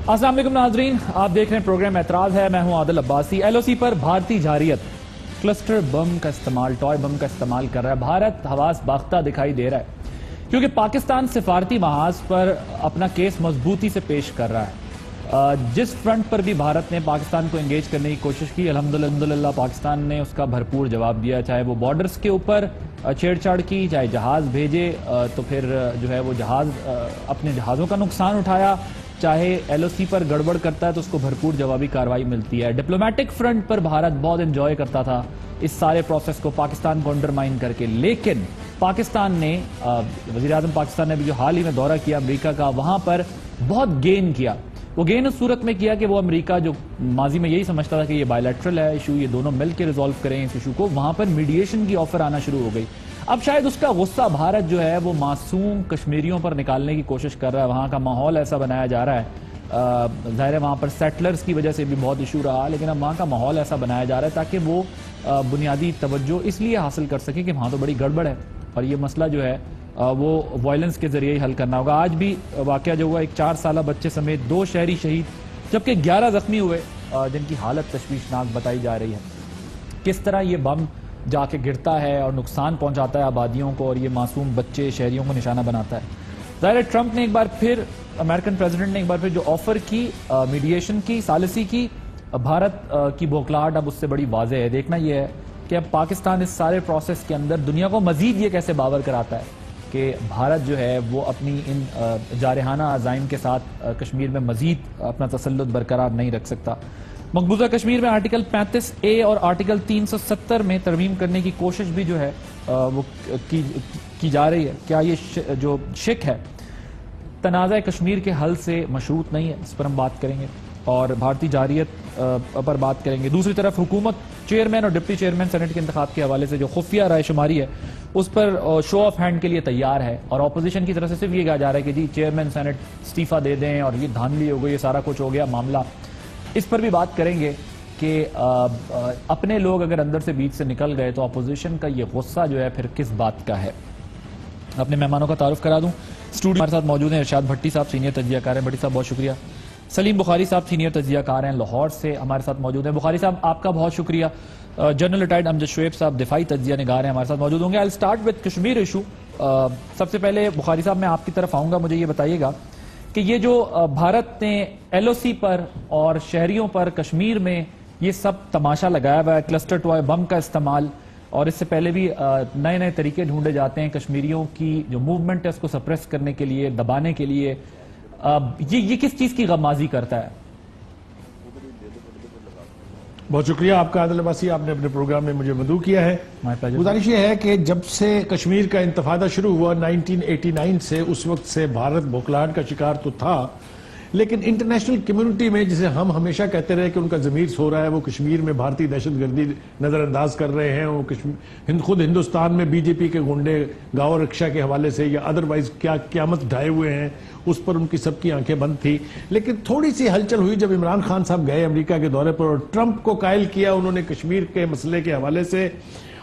السلام علیکم ناظرین، آپ دیکھ رہے ہیں پروگرام اعتراض ہے. میں ہوں عادل عباسی. ایل او سی پر بھارتی جارحیت کلسٹر بم کا استعمال، ٹوائے بم کا استعمال کر رہا ہے. بھارت حواس باختہ دکھائی دے رہا ہے کیونکہ پاکستان سفارتی محاذ پر اپنا کیس مضبوطی سے پیش کر رہا ہے. جس فرنٹ پر بھی بھارت نے پاکستان کو انگیج کرنے کی کوشش کی، الحمدللہ پاکستان نے اس کا بھرپور جواب دیا. چاہے وہ بارڈرز کے اوپر چھیڑ چھاڑ کی، چاہے جہاز بھیجے تو پھر جو ہے وہ جہاز اپنے جہازوں کا نقصان اٹھایا، چاہے ایل او سی پر گڑبڑ کرتا ہے تو اس کو بھرپور جوابی کارروائی ملتی ہے. ڈپلومیٹک فرنٹ پر بھارت بہت انجوائے کرتا تھا اس سارے پروسیس کو پاکستان کو انڈرمائن کر کے، لیکن پاکستان نے وزیر اعظم پاکستان نے بھی جو حال ہی میں دورہ کیا امریکہ کا، وہاں پر بہت گین کیا. وہ گین اس صورت میں کیا کہ وہ امریکہ جو ماضی میں یہی سمجھتا تھا کہ یہ بائی لیٹرل ہے ایشو، یہ دونوں مل کے ریزالو کریں اس ایشو کو، وہاں پر میڈیشن کی آفر آنا شروع ہو گئی. اب شاید اس کا غصہ بھارت جو ہے وہ معصوم کشمیریوں پر نکالنے کی کوشش کر رہا ہے. وہاں کا ماحول ایسا بنایا جا رہا ہے، ظاہر ہے وہاں پر سیٹلرز کی وجہ سے بھی بہت ایشو رہا، لیکن اب وہاں کا ماحول ایسا بنایا جا رہا ہے تاکہ وہ بنیادی توجہ اس لیے حاصل کر سکے کہ وہاں تو بڑی گڑبڑ ہے اور یہ مسئلہ جو ہے وہ وائلنس کے ذریعے ہی حل کرنا ہوگا. آج بھی واقعہ جو ہوا، ایک 4 سالہ بچے سمیت 2 شہری شہید جبکہ 11 زخمی ہوئے جن کی حالت تشویشناک بتائی جا رہی ہے. کس طرح یہ بم جا کے گرتا ہے اور نقصان پہنچاتا ہے آبادیوں کو اور یہ معصوم بچے شہریوں کو نشانہ بناتا ہے. ظاہر ہے ٹرمپ نے ایک بار پھر، امریکن پریزیڈنٹ نے ایک بار پھر جو آفر کی میڈیشن کی، ثالثی کی، بھارت کی بوکھلاہٹ اب اس سے بڑی واضح ہے. دیکھنا یہ ہے کہ اب پاکستان اس سارے پروسیس کے اندر دنیا کو مزید یہ کیسے باور کراتا ہے کہ بھارت جو ہے وہ اپنی ان جارحانہ عزائم کے ساتھ کشمیر میں مزید اپنا تسلط برقرار نہیں رکھ سکتا. مقبوضہ کشمیر میں آرٹیکل 35A اور آرٹیکل 370 میں ترمیم کرنے کی کوشش بھی جو ہے وہ کی جا رہی ہے. کیا یہ جو شک ہے تنازع کشمیر کے حل سے مشروط نہیں ہے؟ اس پر ہم بات کریں گے اور بھارتی جارحیت پر بات کریں گے. دوسری طرف حکومت چیئرمین اور ڈپٹی چیئرمین سینٹ کے انتخاب کے حوالے سے جو خفیہ رائے شماری ہے اس پر شو آف ہینڈ کے لیے تیار ہے، اور اپوزیشن کی طرف سے صرف یہ کہا جا رہا ہے کہ جی چیئرمین سینٹ استعفیٰ دے دیں اور یہ دھاندلی ہو گئی، یہ سارا کچھ ہو گیا معاملہ. اس پر بھی بات کریں گے کہ اپنے لوگ اگر اندر سے بیچ سے نکل گئے تو اپوزیشن کا یہ غصہ جو ہے پھر کس بات کا ہے. اپنے مہمانوں کا تعارف کرا دوں. اسٹوڈیو ہمارے ساتھ موجود ہیں ارشاد بھٹی صاحب، سینئر تجزیہ کار ہیں. بھٹی صاحب بہت شکریہ. سلیم بخاری صاحب سینئر تجزیہ کار ہیں، لاہور سے ہمارے ساتھ موجود ہیں. بخاری صاحب آپ کا بہت شکریہ. جنرل ریٹائرڈ امجد شعیب صاحب دفاعی تجزیہ نگار ہیں، ہمارے ساتھ موجود ہوں گے. I'll start with Kashmir issue. سب سے پہلے بخاری صاحب میں آپ کی طرف آؤں گا. مجھے یہ بتائیے گا کہ یہ جو بھارت نے ایل او سی پر اور شہریوں پر کشمیر میں یہ سب تماشا لگایا ہوا ہے، کلسٹر ٹوائے بم کا استعمال، اور اس سے پہلے بھی نئے نئے طریقے ڈھونڈے جاتے ہیں کشمیریوں کی جو موومنٹ ہے اس کو سپریس کرنے کے لیے، دبانے کے لیے، یہ کس چیز کی غمازی کرتا ہے؟ بہت شکریہ آپ کا عادل عباسی، آپ نے اپنے پروگرام میں مجھے مدعو کیا ہے. گزارش یہ ہے کہ جب سے کشمیر کا انتفاضہ شروع ہوا 1989 سے، اس وقت سے بھارت بوکھلاہٹ کا شکار تو تھا، لیکن انٹرنیشنل کمیونٹی میں جسے ہم ہمیشہ کہتے رہے کہ ان کا ضمیر سو رہا ہے، وہ کشمیر میں بھارتی دہشت گردی نظر انداز کر رہے ہیں. وہ خود ہندوستان میں بی جے پی کے گنڈے گاؤں رکشا کے حوالے سے یا ادروائز کیا قیامت ڈھائے ہوئے ہیں، اس پر ان کی سب کی آنکھیں بند تھی. لیکن تھوڑی سی ہلچل ہوئی جب عمران خان صاحب گئے امریکہ کے دورے پر اور ٹرمپ کو قائل کیا انہوں نے کشمیر کے مسئلے کے حوالے سے،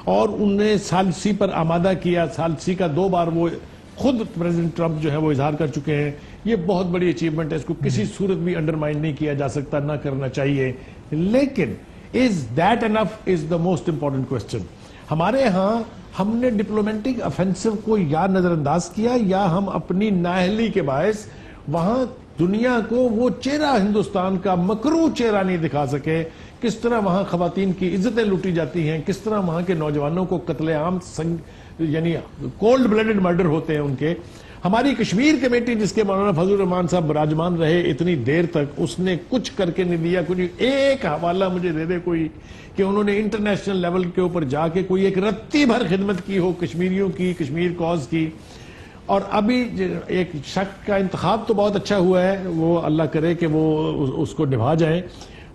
اور انہیں ثالثی پر آمادہ کیا. ثالثی کا 2 بار وہ خود پریزیڈنٹ ٹرمپ جو ہے وہ اظہار کر چکے ہیں. یہ بہت بڑی اچیومنٹ ہے، اس کو کسی صورت بھی انڈرمائن نہیں کیا جا سکتا، نہ کرنا چاہیے. لیکن is that enough is the most important question. ہمارے ہاں ہم نے ڈپلومیٹک افینسو کو یا نظر انداز کیا یا ہم اپنی نااہلی کے باعث وہاں دنیا کو وہ چہرہ ہندوستان کا مکروہ چہرہ نہیں دکھا سکے. کس طرح وہاں خواتین کی عزتیں لوٹی جاتی ہیں، کس طرح وہاں کے نوجوانوں کو قتل عام یعنی کولڈ بلڈڈ مرڈر ہوتے ہیں ان کے. ہماری کشمیر کمیٹی جس کے مولانا فضل الرحمان صاحب براجمان رہے اتنی دیر تک، اس نے کچھ کر کے نہیں دیا. کچھ ایک حوالہ مجھے دے دے کوئی کہ انہوں نے انٹرنیشنل لیول کے اوپر جا کے کوئی ایک رتی بھر خدمت کی ہو کشمیریوں کی، کشمیر کاز کی. اور ابھی ایک شخص کا انتخاب تو بہت اچھا ہوا ہے، وہ اللہ کرے کہ وہ اس کو نبھا جائیں،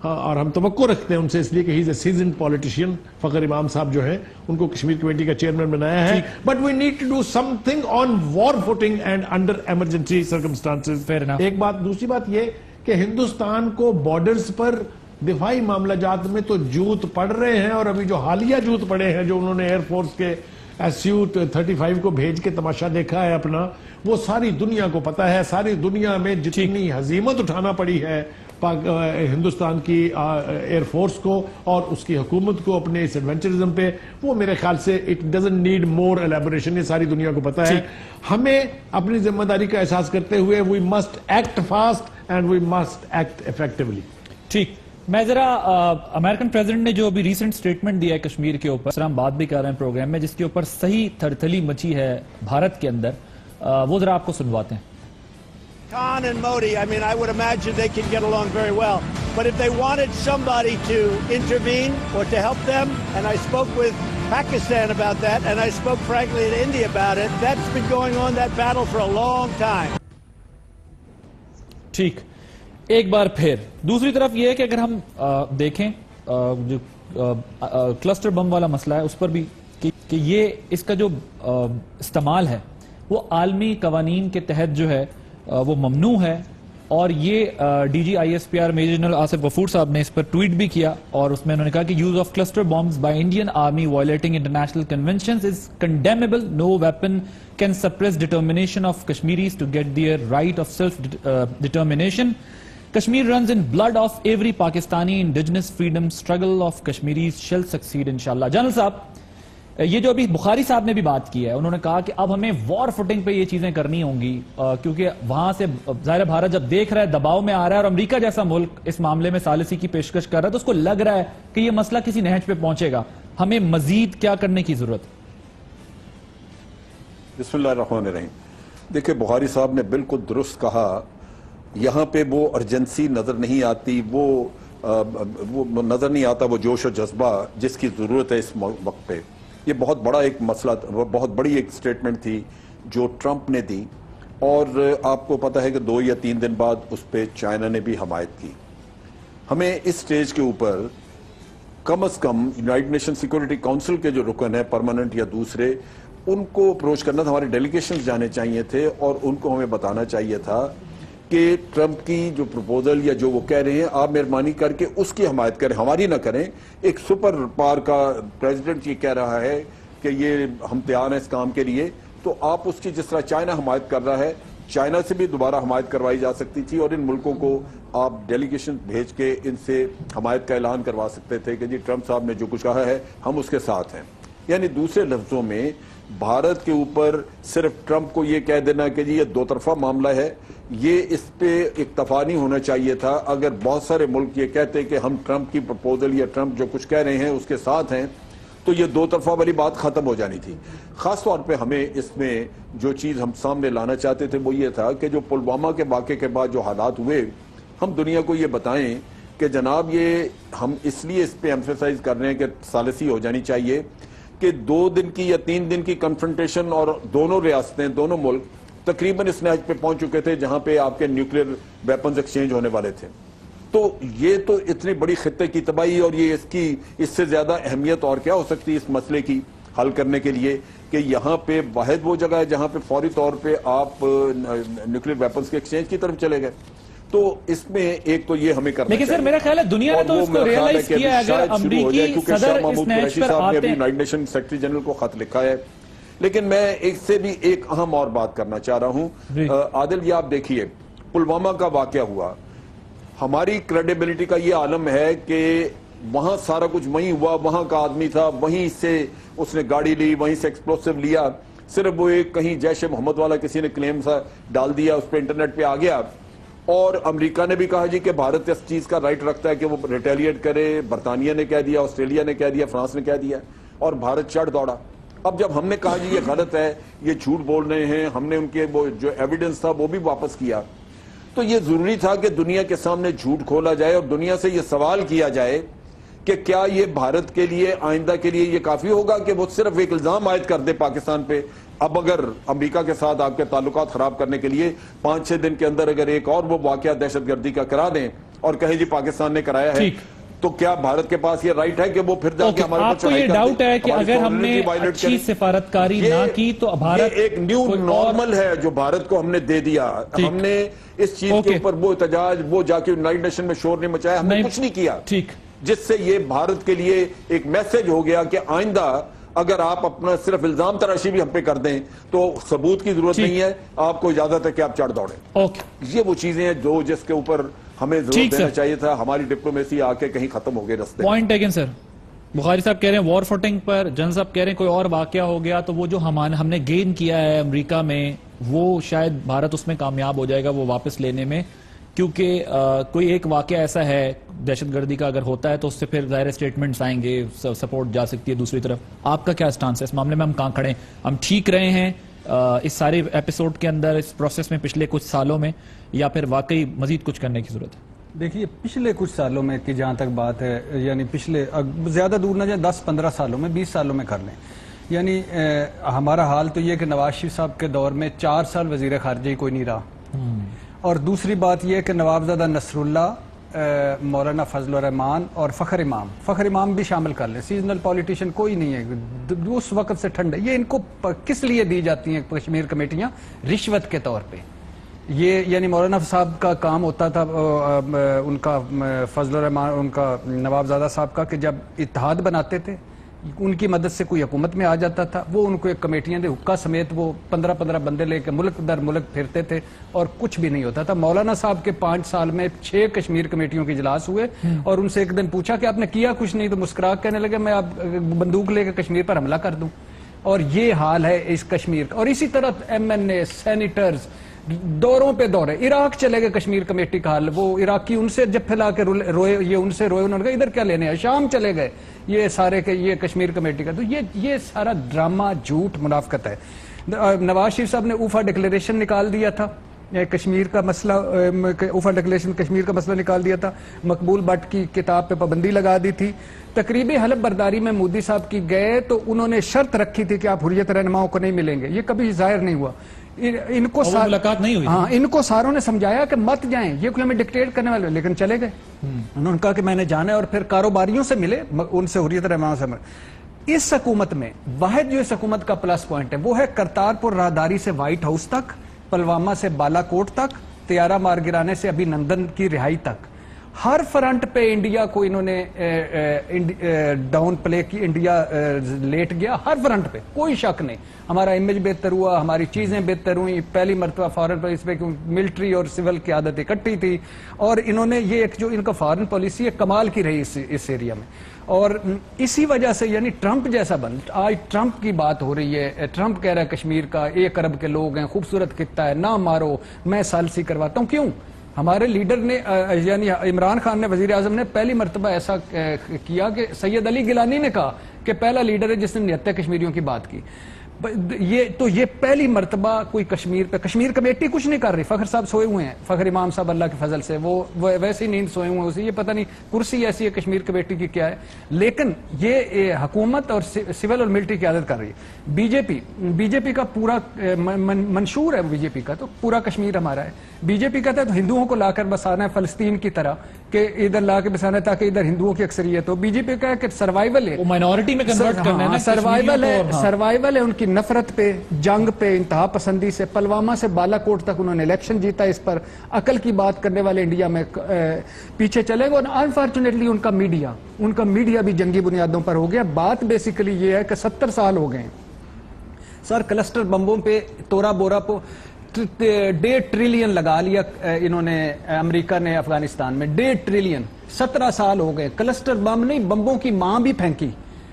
اور ہم توقع رکھتے ہیں ان سے، اس لیے کہ ہی از اے سیزنڈ پولیٹیشین. فخر امام صاحب جو ہیں ان کو کشمیر کمیٹی کا چیئرمین بنایا ہے. But we need to do something on war footing and under emergency circumstances. ایک بات. دوسری بات یہ کہ ہندوستان کو بارڈرز پر دفاعی معاملہ جات میں تو جوت پڑ رہے ہیں، اور ابھی جو حالیہ جوت پڑے ہیں جو انہوں نے ایئر فورس کے Su-35 کو بھیج کے تماشا دیکھا ہے اپنا، وہ ساری دنیا کو پتا ہے، ساری دنیا میں جتنی ہزیمت اٹھانا پڑی ہے ہندوستان کی ایئر فورس کو اور اس کی حکومت کو اپنے اس ایڈونچرزم پہ، وہ میرے خیال سے it doesn't need more elaboration, یہ ساری دنیا کو پتا ہے۔ ہمیں اپنی ذمہ داری کا احساس کرتے ہوئے we must act fast and we must act effectively. ٹھیک، میں ذرا امریکن پریزیڈنٹ نے جو ابھی ریسنٹ سٹیٹمنٹ دیا ہے کشمیر کے اوپر، ہم بات بھی کر رہے ہیں پروگرام میں، جس کے اوپر صحیح تھرتھلی مچی ہے بھارت کے اندر، وہ ذرا آپ کو سنواتے ہیں۔ Khan and Modi, I mean, I would imagine they can get along very well. But if they wanted somebody to intervene or to help them, and I spoke with Pakistan about that, and I spoke frankly to India about it, that's been going on, that battle, for a long time. ٹھیک، ایک بار پھر دوسری طرف یہ ہے کہ اگر ہم دیکھیں جو کلسٹر بم والا مسئلہ ہے اس پر بھی کہ یہ اس کا جو استعمال ہے وہ عالمی قوانین کے تحت جو ہے وہ ممنوع ہے، اور یہ D G I S P R major general Asif Ghafoor صاحب نے اس پر ٹویٹ بھی کیا، اور اس میں انہوں نے کہا کہ use of cluster bombs by Indian army violating international conventions is condemnable, no weapon can suppress determination of Kashmiris to get their right of self-determination. Kashmir runs in blood of every Pakistani. Indigenous freedom struggle of Kashmiris shall succeed inshallah. General صاحب، یہ جو ابھی بخاری صاحب نے بھی بات کی ہے، انہوں نے کہا کہ اب ہمیں وار فوٹنگ پہ یہ چیزیں کرنی ہوں گی، کیونکہ وہاں سے ظاہر بھارت جب دیکھ رہا ہے دباؤ میں آ رہا ہے، اور امریکہ جیسا ملک اس معاملے میں ثالثی کی پیشکش کر رہا ہے، تو اس کو لگ رہا ہے کہ یہ مسئلہ کسی نہج پہ پہنچے گا، ہمیں مزید کیا کرنے کی ضرورت ہے؟ بسم اللہ الرحمن الرحیم۔ دیکھیں، بخاری صاحب نے بالکل درست کہا، یہاں پہ وہ ارجنسی نظر نہیں آتی، وہ نظر نہیں آتا وہ جوش و جذبہ جس کی ضرورت ہے اس وقت پہ۔ یہ بہت بڑا ایک مسئلہ، بہت بڑی ایک سٹیٹمنٹ تھی جو ٹرمپ نے دی، اور آپ کو پتہ ہے کہ 2 یا 3 دن بعد اس پہ چائنا نے بھی حمایت کی۔ ہمیں اس سٹیج کے اوپر کم از کم یونائیٹڈ نیشن سیکورٹی کونسل کے جو رکن ہیں پرماننٹ یا دوسرے، ان کو اپروچ کرنا تھا، ہمارے ڈیلیگیشنز جانے چاہیے تھے، اور ان کو ہمیں بتانا چاہیے تھا کہ ٹرمپ کی جو پروپوزل یا جو وہ کہہ رہے ہیں آپ مہربانی کر کے اس کی حمایت کریں، ہماری نہ کریں۔ ایک سپر پاور کا پریزیڈنٹ یہ کہہ رہا ہے کہ یہ ہم تیار ہیں اس کام کے لیے، تو آپ اس کی جس طرح چائنا حمایت کر رہا ہے، چائنا سے بھی دوبارہ حمایت کروائی جا سکتی تھی، اور ان ملکوں کو آپ ڈیلیگیشن بھیج کے ان سے حمایت کا اعلان کروا سکتے تھے کہ جی ٹرمپ صاحب نے جو کچھ کہا ہے ہم اس کے ساتھ ہیں۔ یعنی دوسرے لفظوں میں بھارت کے اوپر صرف ٹرمپ کو یہ کہہ دینا کہ جی یہ 2 طرفہ معاملہ ہے، یہ اس پہ اکتفا نہیں ہونا چاہیے تھا۔ اگر بہت سارے ملک یہ کہتے کہ ہم ٹرمپ کی پروپوزل یا ٹرمپ جو کچھ کہہ رہے ہیں اس کے ساتھ ہیں، تو یہ 2 طرفہ والی بات ختم ہو جانی تھی۔ خاص طور پہ ہمیں اس میں جو چیز ہم سامنے لانا چاہتے تھے وہ یہ تھا کہ جو پلوامہ کے واقعے کے بعد جو حالات ہوئے، ہم دنیا کو یہ بتائیں کہ جناب یہ ہم اس لیے اس پہ ایمفیسائز کر رہے ہیں کہ ثالثی ہو جانی چاہیے کہ 2 دن کی یا 3 دن کی کنفرنٹیشن، اور دونوں ریاستیں، دونوں ملک تقریباً اس نہج پہ پہنچ چکے تھے جہاں پہ آپ کے نیوکلیر ویپنز ایکسچینج ہونے والے تھے۔ تو یہ تو اتنی بڑی خطے کی تباہی، اور یہ اس سے زیادہ اہمیت اور کیا ہو سکتی ہے اس مسئلے کی حل کرنے کے لیے کہ یہاں پہ واحد وہ جگہ ہے جہاں پہ فوری طور پہ آپ نیوکلیر ویپنز کے ایکسچینج کی طرف چلے گئے۔ تو اس میں ایک تو یہ ہمیں کرنا لیکن سر میرا خیال ہے دنیا نے تو اس کو ریئلائز کیا ہے، اگر امریکی صدر اس نہج پر آتے ہیں۔ یونائیٹڈ نیشن سیکرٹری جنرل کو خط لکھا ہے، لیکن میں ایک سے بھی ایک اہم اور بات کرنا چاہ رہا ہوں۔ عادل، یہ آپ دیکھیے پلوامہ کا واقعہ ہوا، ہماری کریڈیبلٹی کا یہ عالم ہے کہ وہاں سارا کچھ وہیں ہوا، وہاں کا آدمی تھا، وہیں سے اس نے گاڑی لی، وہیں سے ایکسپلوسیو لیا، صرف وہ ایک کہیں جیش محمد والا کسی نے کلیم سا ڈال دیا، اس پہ انٹرنیٹ پہ آ گیا، اور امریکہ نے بھی کہا جی کہ بھارت اس چیز کا رائٹ رکھتا ہے کہ وہ ریٹیلیٹ کرے، برطانیہ نے کہہ دیا، آسٹریلیا نے کہہ دیا، فرانس نے کہہ دیا، اور بھارت چڑھ دوڑا۔ اب جب ہم نے کہا جی یہ غلط ہے، یہ جھوٹ بول رہے ہیں، ہم نے ان کے وہ جو ایویڈنس تھا وہ بھی واپس کیا، تو یہ ضروری تھا کہ دنیا کے سامنے جھوٹ کھولا جائے اور دنیا سے یہ سوال کیا جائے کہ کیا یہ بھارت کے لیے آئندہ کے لیے یہ کافی ہوگا کہ وہ صرف ایک الزام عائد کر دے پاکستان پہ۔ اب اگر امریکہ کے ساتھ آپ کے تعلقات خراب کرنے کے لیے 5-6 دن کے اندر اگر ایک اور وہ واقعہ دہشت گردی کا کرا دیں اور کہیں جی پاکستان نے کرایا ہے، تو کیا بھارت کے پاس یہ رائٹ ہے کہ وہ پھر جا کے ہمارے آپ کو یہ ڈاؤٹ ہے کہ اگر ہم نے اچھی سفارتکاری نہ کی تو بھارت یہ ایک نیو نارمل ہے جو بھارت کو ہم نے دے دیا، ہم نے اس چیز کے اوپر وہ احتجاج، وہ جا کے یونائٹڈ نیشن میں شور نہیں مچایا، ہم نے کچھ نہیں کیا، جس سے یہ بھارت کے لیے ایک میسج ہو گیا کہ آئندہ اگر آپ اپنا صرف الزام تراشی بھی ہم پہ کر دیں تو ثبوت کی ضرورت نہیں ہے, آپ کو اجازت ہے کہ آپ چڑھ دوڑیں. یہ وہ چیزیں ہیں جو جس کے اوپر ہمیں ضرور دینا چاہیے تھا. ہماری ڈپلومیسی آ کے کہیں ختم ہو گئے رستے. پوائنٹ ٹیکن سر. بخاری صاحب کہہ رہے ہیں وار فوٹنگ پر, جن صاحب کہہ رہے ہیں کوئی اور واقعہ ہو گیا تو وہ جو ہم نے گین کیا ہے امریکہ میں وہ شاید بھارت اس میں کامیاب ہو جائے گا وہ واپس لینے میں, کیونکہ کوئی ایک واقعہ ایسا ہے دہشت گردی کا اگر ہوتا ہے تو اس سے پھر ظاہر اسٹیٹمنٹس آئیں گے, سپورٹ جا سکتی ہے دوسری طرف. آپ کا کیا سٹانس ہے اس معاملے میں؟ ہم کہاں کھڑے ہیں؟ ہم ٹھیک رہے ہیں اس سارے ایپیسوڈ کے اندر, اس پروسیس میں پچھلے کچھ سالوں میں, یا پھر واقعی مزید کچھ کرنے کی ضرورت ہے؟ دیکھیے پچھلے کچھ سالوں میں کی جہاں تک بات ہے, یعنی پچھلے زیادہ دور نہ جائیں 10-15 سالوں میں 20 سالوں میں کر لیں, یعنی ہمارا حال تو یہ کہ نواز شریف صاحب کے دور میں 4 سال وزیر خارجہ ہی کوئی نہیں رہا. اور دوسری بات یہ کہ نوابزادہ نصر اللہ, مولانا فضل الرحمان اور فخر امام بھی شامل کر لیں, سیزنل پولیٹیشین کوئی نہیں ہے اس وقت سے ٹھنڈ ہے. یہ ان کو کس لیے دی جاتی ہیں کشمیر کمیٹیاں؟ رشوت کے طور پہ. یہ یعنی مولانا صاحب کا کام ہوتا تھا ان کا فضل الرحمان, ان کا نوابزادہ صاحب کا, کہ جب اتحاد بناتے تھے ان کی مدد سے کوئی حکومت میں آ جاتا تھا, وہ ان کو ایک کمیٹیاں دے حکا سمیت وہ 15-15 بندے لے کے ملک در ملک پھرتے تھے اور کچھ بھی نہیں ہوتا تھا. مولانا صاحب کے 5 سال میں 6 کشمیر کمیٹیوں کے اجلاس ہوئے اور ان سے ایک دن پوچھا کہ آپ نے کیا کچھ نہیں, تو مسکرا کہنے لگے میں آپ بندوق لے کے کشمیر پر حملہ کر دوں. اور یہ حال ہے اس کشمیر کا. اور اسی طرح MNA سینیٹرز دوروں پہ دورے, عراق چلے گئے کشمیر کمیٹی کا حل, وہ عراقی ان سے جب پھیلا کے روئے, یہ ان سے روئے, انہوں نے کہا ادھر کیا لینے ہیں, شام چلے گئے یہ سارے کہ یہ کشمیر کمیٹی کا. تو یہ سارا ڈرامہ جھوٹ منافقت ہے. نواز شریف صاحب نے اوفا ڈکلیریشن نکال دیا تھا, کشمیر کا مسئلہ, اوفا ڈکلیریشن کشمیر کا مسئلہ نکال دیا تھا, مقبول بٹ کی کتاب پہ پابندی لگا دی تھی. تقریبی حلف برداری میں مودی صاحب کی گئے تو انہوں نے شرط رکھی تھی کہ آپ حریت رہنماؤں کو نہیں ملیں گے, یہ کبھی ظاہر نہیں ہوا. ان کو ملاقات نہیں ہوئی. ہاں, ان کو ساروں نے سمجھایا کہ مت جائیں, یہ کوئی ہمیں ڈکٹیٹ کرنے والے, لیکن چلے گئے. انہوں نے کہا کہ میں نے جانا ہے, اور پھر کاروباریوں سے ملے, ان سے حریت رہنماؤں سے ملے. اس حکومت میں واحد جو اس حکومت کا پلس پوائنٹ ہے وہ ہے کرتارپور راہداری سے وائٹ ہاؤس تک, پلوامہ سے بالا کوٹ تک, طیارہ مار گرانے سے ابھی نندن کی رہائی تک, ہر فرنٹ پہ انڈیا کو انہوں نے ڈاؤن پلے کی, انڈیا لیٹ گیا ہر فرنٹ پہ, کوئی شک نہیں. ہمارا امیج بہتر ہوا, ہماری چیزیں بہتر ہوئیں, پہلی مرتبہ فارن پر اس پہ ملٹری اور سول کی عادت اکٹھی تھی, اور انہوں نے یہ ایک جو ان کا فارن پالیسی ہے کمال کی رہی اس ایریا میں. اور اسی وجہ سے یعنی ٹرمپ جیسا آج ٹرمپ کی بات ہو رہی ہے, ٹرمپ کہہ رہا ہے کشمیر کا 1 ارب کے لوگ ہیں, خوبصورت خطہ ہے, نہ مارو, میں سالسی کرواتا ہوں. کیوں؟ ہمارے لیڈر نے یعنی عمران خان نے, وزیر اعظم نے پہلی مرتبہ ایسا کیا کہ سید علی گیلانی نے کہا کہ پہلا لیڈر ہے جس نے 79 کشمیریوں کی بات کی. یہ پہلی مرتبہ کوئی کشمیر پہ, کشمیر کمیٹی کچھ نہیں کر رہی. فخر صاحب سوئے ہوئے ہیں, فخر امام صاحب اللہ کے فضل سے وہ ویسے ہی نیند سوئے ہوئے ہیں, اسے یہ پتہ نہیں کرسی ایسی ہے کشمیر کمیٹی کی کیا ہے. لیکن یہ حکومت اور سول اور ملٹری قیادت کر رہی ہے. بی جے پی کا پورا منشور ہے, بی جے پی کا تو پورا کشمیر ہمارا ہے. بی جے پی کہتا ہے تو ہندوؤں کو لا کر بسانا ہے فلسطین کی طرح, کہ ادھر لا کے بسانا ہے تاکہ ادھر ہندوؤں کی اکثریت ہو. بی جے پی کا ہے کہ سروائیول ہے, وہ مائنورٹی میں کنورٹ کرنا ہے, سروائیول ہے ان کی نفرت پہ, جنگ پہ, انتہا پسندی سے. پلوامہ سے بالا کوٹ تک انہوں نے الیکشن جیتا, اس پر عقل کی بات کرنے والے انڈیا میں پیچھے چلے گئے. اور انفارچونیٹلی ان کا میڈیا بھی جنگی بنیادوں پر ہو گیا. بات بیسیکلی یہ ہے کہ 70 سال ہو گئے ہیں سر کلسٹر بمبوں پہ, تورا بورا پہ 1.5 ٹریلین لگا لیا انہوں نے, امریکہ نے افغانستان میں 1.5 ٹریلین. 17 سال ہو گئے, کلسٹر بم نہیں, بمبوں کی ماں بھی پھینکی,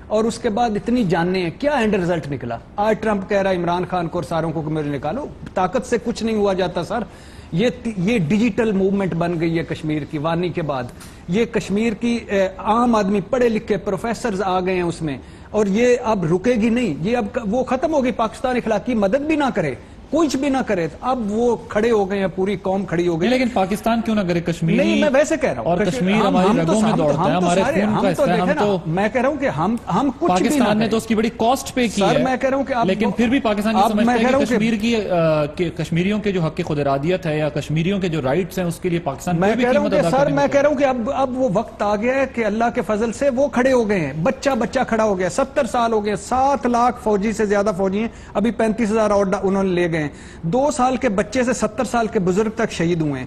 اور اس کے بعد اتنی جانیں ہیں. کیا اینڈ رزلٹ نکلا؟ آج ٹرمپ کہہ رہا ہے عمران خان کو اور ساروں کو کہ مجھے نکالو. طاقت سے کچھ نہیں ہوا جاتا سر. یہ ڈیجیٹل موومنٹ بن گئی ہے کشمیر کی وانی کے بعد. یہ کشمیر کی عام آدمی, پڑھے لکھے پروفیسرز آ گئے ہیں اس میں, اور یہ اب رکے گی نہیں. یہ اب وہ ختم ہوگی. پاکستان اخلاقی مدد بھی نہ کرے, کچھ بھی نہ کرے, اب وہ کھڑے ہو گئے ہیں, پوری قوم کھڑی ہو گئی. لیکن پاکستان کیوں نہ کرے؟ کشمیر نہیں, میں ویسے کہہ رہا ہوں, اور کشمیر ہماری رگوں میں دوڑتا ہے, ہمارے خون کا حصہ ہے. ہم تو میں کہہ رہا ہوں کہ ہم کچھ بھی پاکستان نے تو اس کی بڑی کاسٹ پے کی ہے. میں کہہ رہا ہوں کہ لیکن پھر بھی پاکستان یہ سمجھتا ہے کہ کشمیر کی کشمیریوں کے جو حق خود ارادیت ہے یا کشمیریوں کے جو رائٹس ہیں اس کے لیے پاکستان میں کہہ رہا ہوں کہ اب وہ وقت آ گیا ہے کہ اللہ کے فضل سے وہ کھڑے ہو گئے ہیں. بچہ کھڑا ہو گیا. 70 سال ہو گئے, 7 لاکھ فوجی سے زیادہ فوجی ہیں, ابھی 35,000 اور انہوں نے لے گئے. 2 سال کے بچے سے 70 سال کے بزرگ تک شہید ہوئے ہیں.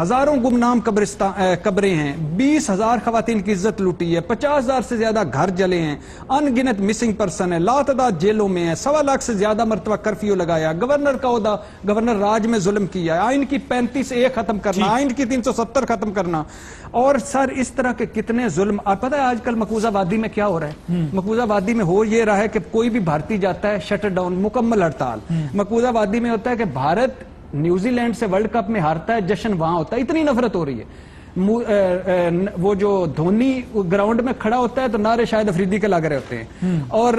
ہزاروں گمنام قبریں ہیں، 20,000 خواتین کی عزت لوٹی ہے، 50,000 سے زیادہ گھر جلے ہیں، ان گنت مسنگ پرسن ہیں، لاتعداد جیلوں میں ہیں، 1.25 لاکھ سے زیادہ مرتبہ کرفیو لگایا، گورنر کا عہدہ گورنر راج میں ظلم کیا ہے، آئین کی 35A ختم کرنا، آئین کی 370 ختم کرنا، اور سر اس طرح کے کتنے ظلم. آپ پتہ ہے آج کل مقبوضہ وادی میں کیا ہو رہا ہے؟ مقبوضہ وادی میں ہو یہ رہا ہے کہ کوئی بھی بھارتی جاتا ہے شٹر ڈاؤن، مکمل ہڑتال. مقبوضہ وادی میں ہوتا ہے کہ بھارت نیوزی لینڈ سے ورلڈ کپ میں ہارتا ہے، جشن وہاں ہوتا ہے. اتنی نفرت ہو رہی ہے. وہ جو دھونی گراؤنڈ میں کھڑا ہوتا ہے تو نعرے شاہد افریدی کے لگ رہے ہوتے ہیں، اور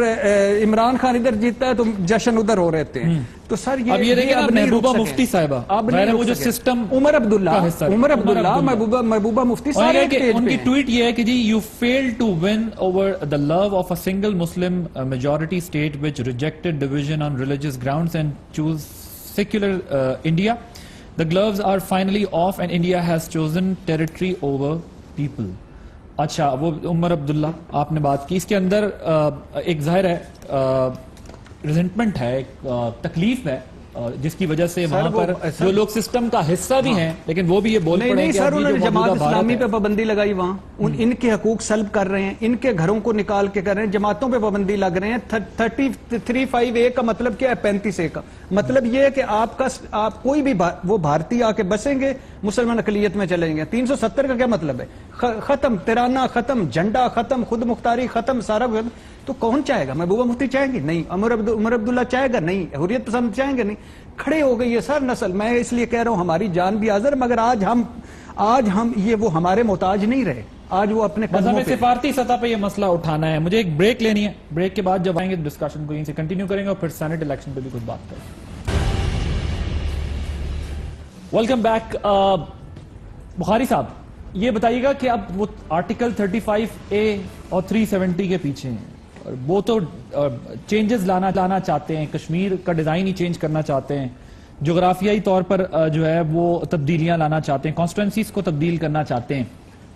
عمران خان ادھر جیتتا ہے تو جشن ادھر ہو رہے ہیں. تو سر یہ دیکھیں اب محبوبہ مفتی صاحبہ وہ جو سسٹم عمر عبداللہ محبوبہ مفتی صاحب ان کی ٹویٹ یہ ہے کہ جی you fail to win over the love of a single Muslim majority state which rejected division on religious grounds and chose secular India. The gloves are finally off and India has chosen territory over people. اچھا وہ عمر عبداللہ آپ نے بات کی، اس کے اندر ایک ظاہر ہے ریزنٹمنٹ ہے، ایک تکلیف ہے جس کی وجہ سے وہاں پر جو لوگ سسٹم کا حصہ بھی ہیں لیکن وہ بھی یہ بول پڑے ہیں کہ سر انہوں نے جماعت اسلامی پہ پابندی لگائی، وہاں ان کے حقوق سلب کر رہے ہیں، ان کے گھروں کو نکال کے کر رہے ہیں، جماعتوں پہ پابندی لگ رہے ہیں. 35A کا مطلب کیا ہے؟ 35A کا مطلب یہ ہے کہ آپ کوئی بھی وہ بھارتی آ کے بسیں گے مسلمان اقلیت میں چلیں گے. 370 کا کیا مطلب ہے؟ ختم ترانہ، ختم جھنڈا، ختم خود مختاری، ختم سارا ختم. تو کون چاہے گا؟ محبوبہ مفتی چاہیں گے؟ نہیں. عمر عبداللہ چاہے گا؟ نہیں. حریت پسند چاہیں گے؟ نہیں. کھڑے ہو گئی ہے سر نسل. میں اس لیے کہہ رہا ہوں ہماری جان بھی حاضر، مگر آج ہم یہ وہ ہمارے محتاج نہیں رہے. آج وہ اپنے قدموں پہ سفارتی سطح پہ یہ مسئلہ اٹھانا ہے. مجھے ایک بریک لینی ہے، بریک کے بعد جب آئیں گے ڈسکشن کو یہیں سے کنٹینیو کریں گے اور پھر سینٹ الیکشن پہ بھی کچھ بات کریں گے. Welcome back. بخاری صاحب یہ بتائیے گا کہ اب وہ آرٹیکل 35A اور 370 کے پیچھے ہیں، اور وہ تو چینجز لانا چاہتے ہیں، کشمیر کا ڈیزائن ہی چینج کرنا چاہتے ہیں، جغرافیائی طور پر جو ہے وہ تبدیلیاں لانا چاہتے ہیں، کانسٹیٹوئنسیز کو تبدیل کرنا چاہتے ہیں.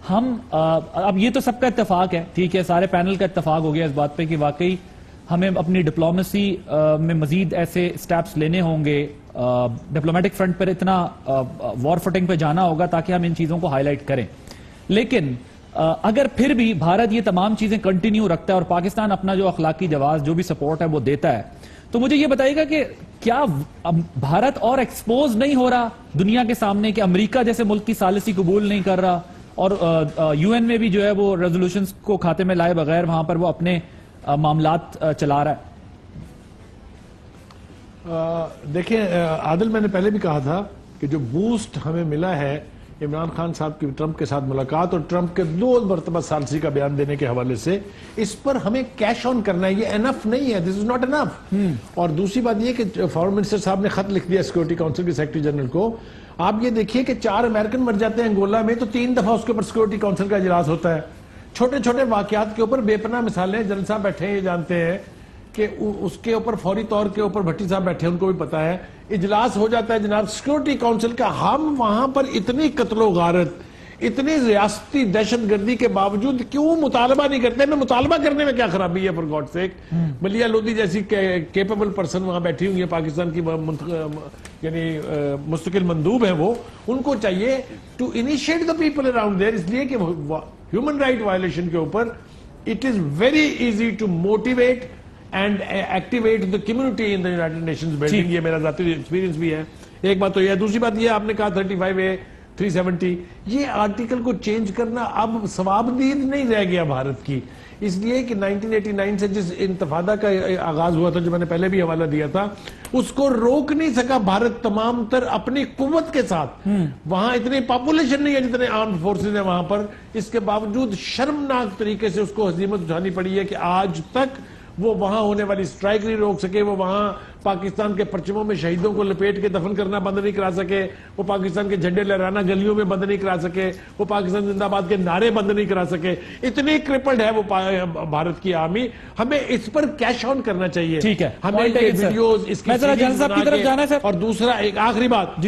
ہم اب یہ تو سب کا اتفاق ہے، ٹھیک ہے، سارے پینل کا اتفاق ہو گیا اس بات پہ کہ واقعی ہمیں اپنی ڈپلومیسی میں مزید ایسے سٹیپس لینے ہوں گے، ڈپلومیٹک فرنٹ پر اتنا وار فوٹنگ پہ جانا ہوگا تاکہ ہم ان چیزوں کو ہائی لائٹ کریں. لیکن اگر پھر بھی بھارت یہ تمام چیزیں کنٹینیو رکھتا ہے اور پاکستان اپنا جو اخلاقی جواز جو بھی سپورٹ ہے وہ دیتا ہے، تو مجھے یہ بتائیے گا کہ کیا بھارت اور ایکسپوز نہیں ہو رہا دنیا کے سامنے کہ امریکہ جیسے ملک کی ثالثی قبول نہیں کر رہا اور UN میں بھی جو ہے وہ ریزولوشنز کو کھاتے میں لائے بغیر وہاں پر وہ اپنے معاملات چلا رہا ہے؟ دیکھیں عادل، میں نے پہلے بھی کہا تھا کہ جو بوسٹ ہمیں ملا ہے عمران خان صاحب کی ٹرمپ کے ساتھ ملاقات اور ٹرمپ کے 2 مرتبہ ثالثی کا بیان دینے کے حوالے سے، اس پر ہمیں کیش آن کرنا ہے. یہ انف نہیں ہے، دس از ناٹ انف. اور دوسری بات یہ کہ فارن منسٹر صاحب نے خط لکھ دیا سیکورٹی کونسل کے سیکرٹری جنرل کو. آپ یہ دیکھیے کہ 4 امریکن مر جاتے ہیں انگولا میں تو 3 دفعہ اس کے اوپر سیکورٹی کونسل کا اجلاس ہوتا ہے. چھوٹے چھوٹے واقعات کے اوپر بے پناہ مثالیں. جنرل صاحب بیٹھے ہیں، یہ جانتے ہیں کہ اس کے اوپر فوری طور کے اوپر بھٹی صاحب بیٹھے ہیں، ان کو بھی پتا ہے. اجلاس ہو جاتا ہے جناب سیکورٹی کونسل کا. ہم وہاں پر اتنی قتل و غارت، اتنی ریاستی دہشت گردی کے باوجود کیوں مطالبہ نہیں کرتے؟ میں مطالبہ کرنے میں کیا خرابی ہے فار گاڈ سیک؟ ملیہ لودھی جیسی کیپیبل پرسن وہاں بیٹھی ہوئی ہیں، پاکستان کی یعنی مستقل مندوب ہیں، وہ ان کو چاہیے to initiate the people around there. اس لیے کہ ہیومن رائٹ وائلیشن کے اوپر it is very easy to motivate and activate the community in the United Nations building. یہ میرا ذاتی ایکسپیرینس بھی ہے. ایک بات تو یہ ہے. دوسری بات یہ آپ نے کہا 35A 370 یہ آرٹیکل کو چینج کرنا اب ثواب دید نہیں رہ گیا بھارت کی، اس لیے کہ 1989 سے جس انتفاضہ کا آغاز ہوا تھا جو میں نے پہلے بھی حوالہ دیا تھا، اس کو روک نہیں سکا بھارت تمام تر اپنی قوت کے ساتھ. وہاں اتنی پاپولیشن نہیں ہے جتنے آرمڈ فورسز ہیں وہاں پر. اس کے باوجود شرمناک طریقے سے اس کو ہزیمت اٹھانی پڑی ہے کہ آج تک وہ وہاں ہونے والی سٹرائک نہیں روک سکے، وہ وہاں پاکستان کے پرچموں میں شہیدوں کو لپیٹ کے دفن کرنا بند نہیں کرا سکے، وہ پاکستان کے جھنڈے لہرانا گلیوں میں بند نہیں کرا سکے، وہ پاکستان زندہ باد کے نعرے بند نہیں کرا سکے. اتنی کرپلڈ ہے وہ بھارت کی آرمی. ہمیں اس پر کیش آن کرنا چاہیے. ٹھیک ہے، ہمیں یہ ویڈیوز اس کی کی طرف جانا ہے. اور دوسرا ایک آخری بات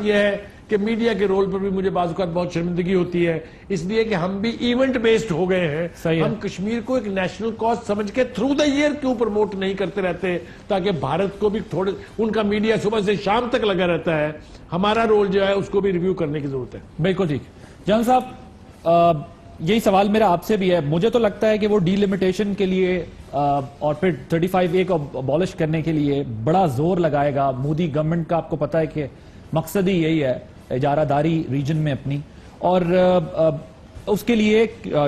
یہ ہے کہ میڈیا کے رول پر بھی مجھے بعض اوقات بہت شرمندگی ہوتی ہے، اس لیے کہ ہم بھی ایونٹ بیسڈ ہو گئے ہیں. ہم کشمیر کو ایک نیشنل کاز سمجھ کے تھرو دا ایئر کیوں پروموٹ نہیں کرتے رہتے تاکہ بھارت کو بھی تھوڑے، ان کا میڈیا صبح سے شام تک لگا رہتا ہے، ہمارا رول جو ہے اس کو بھی ریویو کرنے کی ضرورت ہے. بالکل ٹھیک. جان صاحب یہی سوال میرا آپ سے بھی ہے. مجھے تو لگتا ہے کہ وہ ڈی لمیٹیشن کے لیے اور پھر 35A کو ابالش کرنے کے لیے بڑا زور لگائے گا مودی گورنمنٹ کا. آپ کو پتا ہے کہ مقصد ہی یہی ہے اجارہ داری ریجن میں اپنی، اور اس کے لیے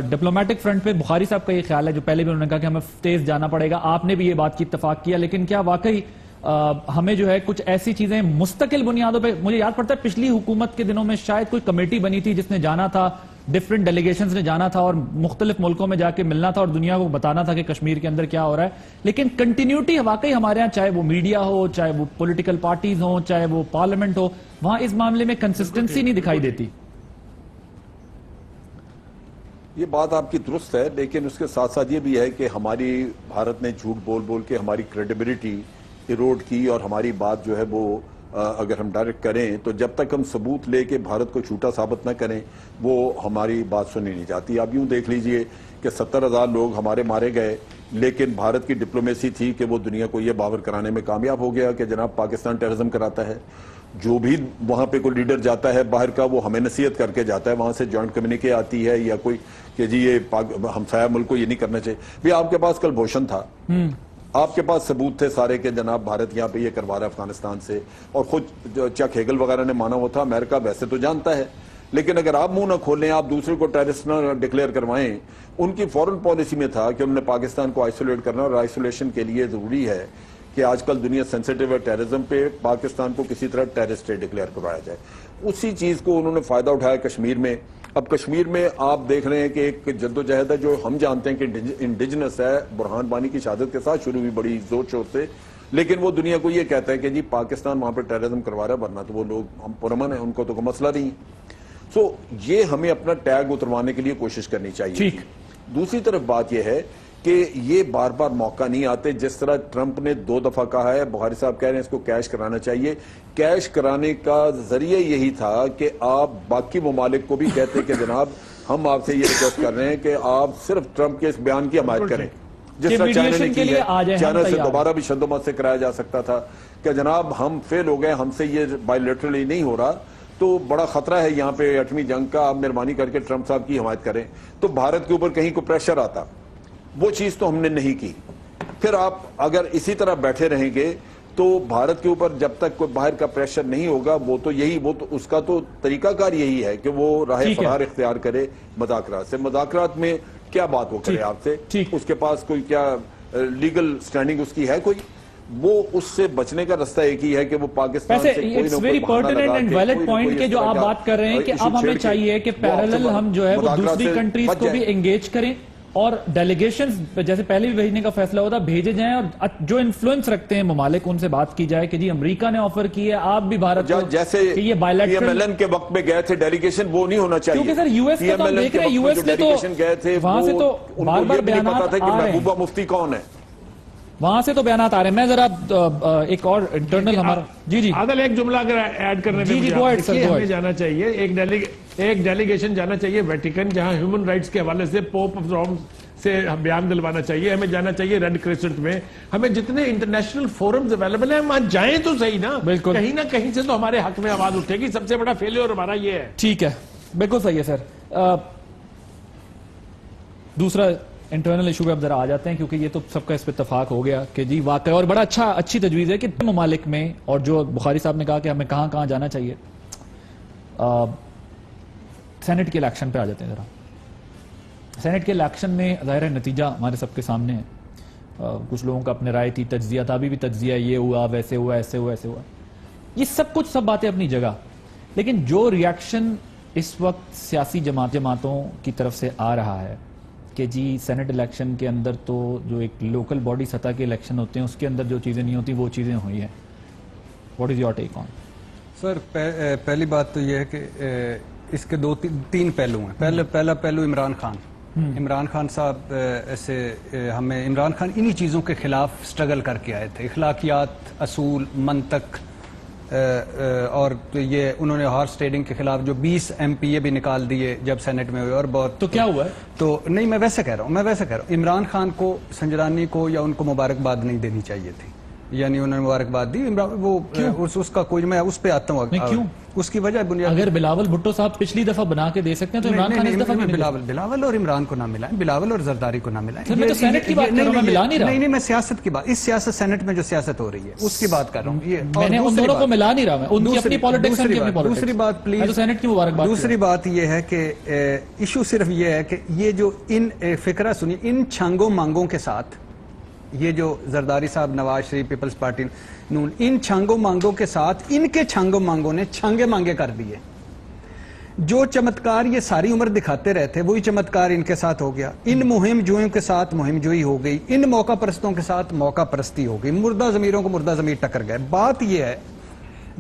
ڈپلومیٹک فرنٹ پہ بخاری صاحب کا یہ خیال ہے جو پہلے بھی انہوں نے کہا کہ ہمیں تیز جانا پڑے گا. آپ نے بھی یہ بات کی اتفاق کیا، لیکن کیا واقعی ہمیں جو ہے کچھ ایسی چیزیں مستقل بنیادوں پہ، مجھے یاد پڑتا ہے پچھلی حکومت کے دنوں میں شاید کوئی کمیٹی بنی تھی جس نے جانا تھا، ڈیفرنٹ ڈیلیگیشنز نے جانا تھا اور مختلف ملکوں میں جا کے ملنا تھا اور دنیا کو بتانا تھا کہ کشمیر کے اندر کیا ہو رہا ہے. لیکن کنٹینیوٹی واقعی ہمارے ہاں، چاہے وہ میڈیا ہو، چاہے وہ پولیٹیکل پارٹیز ہوں، چاہے وہ پارلیمنٹ ہو، وہاں اس معاملے میں کنسسٹنسی نہیں دکھائی دیتی. یہ بات آپ کی درست ہے، لیکن اس کے ساتھ ساتھ یہ بھی ہے کہ ہماری بھارت نے جھوٹ بول بول کے ہماری کریڈیبلٹی ایروڈ کی، اور ہماری بات جو ہے وہ اگر ہم ڈائریکٹ کریں تو جب تک ہم ثبوت لے کے بھارت کو جھوٹا ثابت نہ کریں وہ ہماری بات سنی نہیں جاتی. آپ یوں دیکھ لیجئے کہ 70,000 لوگ ہمارے مارے گئے، لیکن بھارت کی ڈپلومیسی تھی کہ وہ دنیا کو یہ باور کرانے میں کامیاب ہو گیا کہ جناب پاکستان ٹیررزم کراتا ہے. جو بھی وہاں پہ کوئی لیڈر جاتا ہے باہر کا، وہ ہمیں نصیحت کر کے جاتا ہے، وہاں سے جوائنٹ کمیونیکے آتی ہے یا کوئی کہ جی یہ ہمسایہ ملک کو یہ نہیں کرنا چاہیے. بھی آپ کے پاس کل بھوشن تھا، آپ کے پاس ثبوت تھے سارے کہ جناب بھارت یہاں پہ یہ کروا رہا ہے افغانستان سے، اور خود چک ہیگل وغیرہ نے مانا ہوا تھا. امریکہ ویسے تو جانتا ہے، لیکن اگر آپ منہ نہ کھولیں، آپ دوسرے کو ٹیررسٹ نہ ڈکلیئر کروائیں. ان کی فورن پالیسی میں تھا کہ انہوں نے پاکستان کو آئسولیٹ کرنا، اور آئسولیشن کے لیے ضروری ہے کہ آج کل دنیا سینسیٹیو ہے ٹیررزم پہ، پاکستان کو کسی طرح ٹیررسٹ ڈکلیئر کروایا جائے. اسی چیز کو انہوں نے فائدہ اٹھایا کشمیر میں. اب کشمیر میں آپ دیکھ رہے ہیں کہ ایک جدوجہد ہے جو ہم جانتے ہیں کہ انڈیجنس ہے، برہان بانی کی شہادت کے ساتھ شروع ہوئی بڑی زور شور سے، لیکن وہ دنیا کو یہ کہتا ہے کہ جی پاکستان وہاں پہ ٹیررزم کروا رہا ہے، ورنہ تو وہ لوگ ہم پرامن ہیں، ان کو تو کوئی مسئلہ نہیں. سو یہ ہمیں اپنا ٹیگ اتروانے کے لیے کوشش کرنی چاہیے. دوسری طرف بات یہ ہے کہ یہ بار بار موقع نہیں آتے. جس طرح ٹرمپ نے 2 دفعہ کہا ہے، بخاری صاحب کہہ رہے ہیں اس کو کیش کرانا چاہیے. کیش کرانے کا ذریعہ یہی تھا کہ آپ باقی ممالک کو بھی کہتے کہ جناب ہم آپ سے یہ ریکویسٹ کر رہے ہیں کہ آپ صرف ٹرمپ کے اس بیان کی حمایت کریں، جس طرح چائنا نے کی ہے. چائنا سے دوبارہ بھی شد و مت سے کرایا جا سکتا تھا کہ جناب ہم فیل ہو گئے، ہم سے یہ بائی لیٹرلی نہیں ہو رہا، تو بڑا خطرہ ہے یہاں پہ ایٹمی جنگ کا، آپ مہربانی کر کے ٹرمپ صاحب کی حمایت کریں. تو بھارت کے اوپر کہیں کو پریشر آتا، وہ چیز تو ہم نے نہیں کی. پھر آپ اگر اسی طرح بیٹھے رہیں گے تو بھارت کے اوپر جب تک کوئی باہر کا پریشر نہیں ہوگا، وہ تو اس کا تو طریقہ کار یہی ہے کہ وہ راہ فرار اختیار کرے مذاکرات سے. مذاکرات میں کیا بات وہ کرے آپ سے، اس کے پاس کوئی کیا لیگل سٹینڈنگ اس کی ہے کوئی؟ وہ اس سے بچنے کا رستہ ایک ہی ہے کہ وہ پاکستان سے کوئی نہ کوئی بہانہ لگا کے ویلڈ پوائنٹ کے جو آپ بات کر رہے ہیں کہ اب ہمیں چاہیے کہ پیرالل ہم جو ہے وہ دوسری کنٹریز کو بھی انگیج کریں اور ڈیلیگیشنز جیسے پہلے بھی بھیجنے کا فیصلہ ہوتا بھیجے جائیں، اور جو انفلوئنس رکھتے ہیں ممالک ان سے بات کی جائے کہ جی امریکہ نے آفر کی ہے، آپ بھی بھارت کو جیسے یہ بائیلیٹرل PMLN کے وقت میں گئے تھے ڈیلیگیشن، وہ نہیں ہونا چاہیے. کیونکہ سر یو ایس کا تو دیکھ رہے ہیں، یو ایس نے تو وہاں سے تو بار بار بیانات پتا تھا کہ محبوبہ مفتی کون ہے، وہاں سے تو بیانات آ رہے ہیں. میں ذرا ایک اور انٹرنل ہمارا جی عادل ایک جملہ اگر ایڈ کرنے میں ہمیں جانا چاہیے، ایک ڈیلیگیشن جانا چاہیے ویٹیکن، جہاں ہیومن رائٹس کے حوالے سے پوپ آف روم سے بیان دلوانا چاہیے. ہمیں جانا چاہیے ریڈ کریسنٹ میں. ہمیں جتنے انٹرنیشنل فورمز اویلیبل ہیں وہاں جائیں تو صحیح نا، بالکل کہیں نہ کہیں سے تو ہمارے حق میں آواز اٹھے گی. سب سے بڑا فیلیور ہمارا یہ ہے. ٹھیک ہے، بالکل صحیح ہے سر. دوسرا انٹرنل ایشو پہ اب ذرا آ جاتے ہیں کیونکہ یہ تو سب کا اس پہ اتفاق ہو گیا کہ جی واقعی، اور بڑا اچھی تجویز ہے کہ ممالک میں، اور جو بخاری صاحب نے کہا کہ ہمیں کہاں کہاں جانا چاہیے. سینٹ کے الیکشن پہ آ جاتے ہیں ذرا. سینٹ کے الیکشن میں ظاہر ہے نتیجہ ہمارے سب کے سامنے ہے. کچھ لوگوں کا اپنے رائے تھی، تجزیہ تھا، ابھی بھی تجزیہ یہ ہوا ویسے ہوا ایسے ہوا ایسے ہوا. یہ سب باتیں اپنی جگہ، لیکن جو ریاکشن اس وقت سیاسی جماعتوں کی طرف سے آ رہا ہے کہ جی سینٹ الیکشن کے اندر تو جو ایک لوکل باڈی سطح کے الیکشن ہوتے ہیں اس کے اندر جو چیزیں نہیں ہوتی وہ چیزیں ہوئی ہیں. واٹ از یور ٹیک آن؟ سر پہلی بات تو یہ ہے کہ اس کے تین پہلو ہیں. پہلا پہلو عمران خان صاحب ہمیں عمران خان انہی چیزوں کے خلاف سٹرگل کر کے آئے تھے، اخلاقیات، اصول، منطق اور یہ انہوں نے ہارس ٹریڈنگ کے خلاف جو 20 MPA بھی نکال دیے جب سینٹ میں ہوئے اور بہت. تو کیا ہوا ہے؟ تو نہیں میں ویسے کہہ رہا ہوں عمران خان کو سنجرانی کو یا ان کو مبارکباد نہیں دینی چاہیے تھی. یعنی انہوں نے مبارکباد دی وہ اس کا کوئی میں اس پہ آتا ہوں. کیوں؟ اس کی وجہ بنیاد اگر بلاول بھٹو صاحب پچھلی دفعہ بنا کے دے سکتے ہیں تو عمران خان اس دفعہ بلاول اور عمران کو نہ ملائیں, بلاول اور زرداری کو نہ ملائیں. میں تو سینٹ کی بات کر رہا ہوں, میں ملا نہیں رہا. نہیں میں سیاست کی بات, اس سیاست سینٹ میں جو سیاست ہو رہی ہے اس کی بات کر رہا ہوں. میں نے ان دونوں کو ملا نہیں رہا, میں ان کی اپنی پالیٹکس کی اپنی پالیٹکس. دوسری بات پلیز, سینٹ کی مبارکباد. دوسری بات یہ ہے کہ ایشو صرف یہ ہے کہ یہ جو ان فکرہ سنیے, ان چھانگوں مانگوں کے ساتھ یہ جو زرداری صاحب, نواز شریف, پیپلز پارٹی نون, ان چھانگوں مانگوں کے ساتھ ان کے چھانگوں مانگوں نے چھانگے مانگے کر دیے. جو چمتکار یہ ساری عمر دکھاتے رہتے وہی چمتکار ان کے ساتھ ہو گیا. ان مہم جوئوں کے ساتھ مہم جوئی ہو گئی, ان موقع پرستوں کے ساتھ موقع پرستی ہو گئی, مردہ ضمیروں کو مردہ ضمیر ٹکر گئے. بات یہ ہے,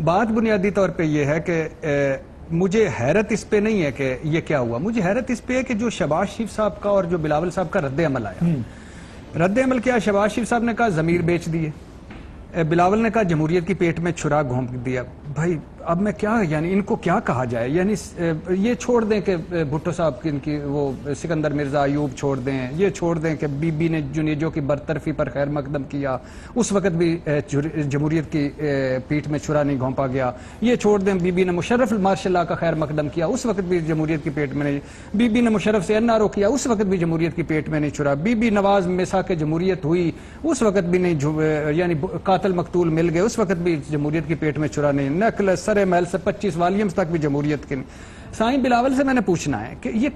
بات بنیادی طور پہ یہ ہے کہ مجھے حیرت اس پہ نہیں ہے کہ یہ کیا ہوا, مجھے حیرت اس پہ ہے کہ جو شہباز شریف صاحب کا اور جو بلاول صاحب کا رد عمل آیا. رد عمل کیا؟ شہباز شریف صاحب نے کہا ضمیر بیچ دیے, بلاول نے کہا جمہوریت کی پیٹ میں چھرا گھونپ دیا. بھائی اب میں کیا, یعنی ان کو کیا کہا جائے؟ یعنی یہ چھوڑ دیں کہ بھٹو صاحب کی ان کی وہ سکندر مرزا ایوب چھوڑ دیں, یہ چھوڑ دیں کہ بی بی نے جنیجو کی برطرفی پر خیر مقدم کیا, اس وقت بھی جمہوریت کی پیٹ میں چھرا نہیں گھونپا گیا. یہ چھوڑ دیں بی بی نے مشرف ماشاء اللہ کا خیر مقدم کیا, اس وقت بھی جمہوریت کی پیٹ میں نہیں. بی بی نے مشرف سے NRO کیا, اس وقت بھی جمہوریت کی پیٹ میں نہیں چھرا. بی بی نواز مسا کے جمہوریت ہوئی, اس وقت بھی نہیں, یعنی قاتل مقتول مل گئے, اس وقت بھی جمہوریت کی پیٹ میں چھرا نہیں. نقل سر محل سے 25 والیمز تک بھی جمہوریت کی. سائیں بلاول سے میں نے پوچھنا ہے کہ یہ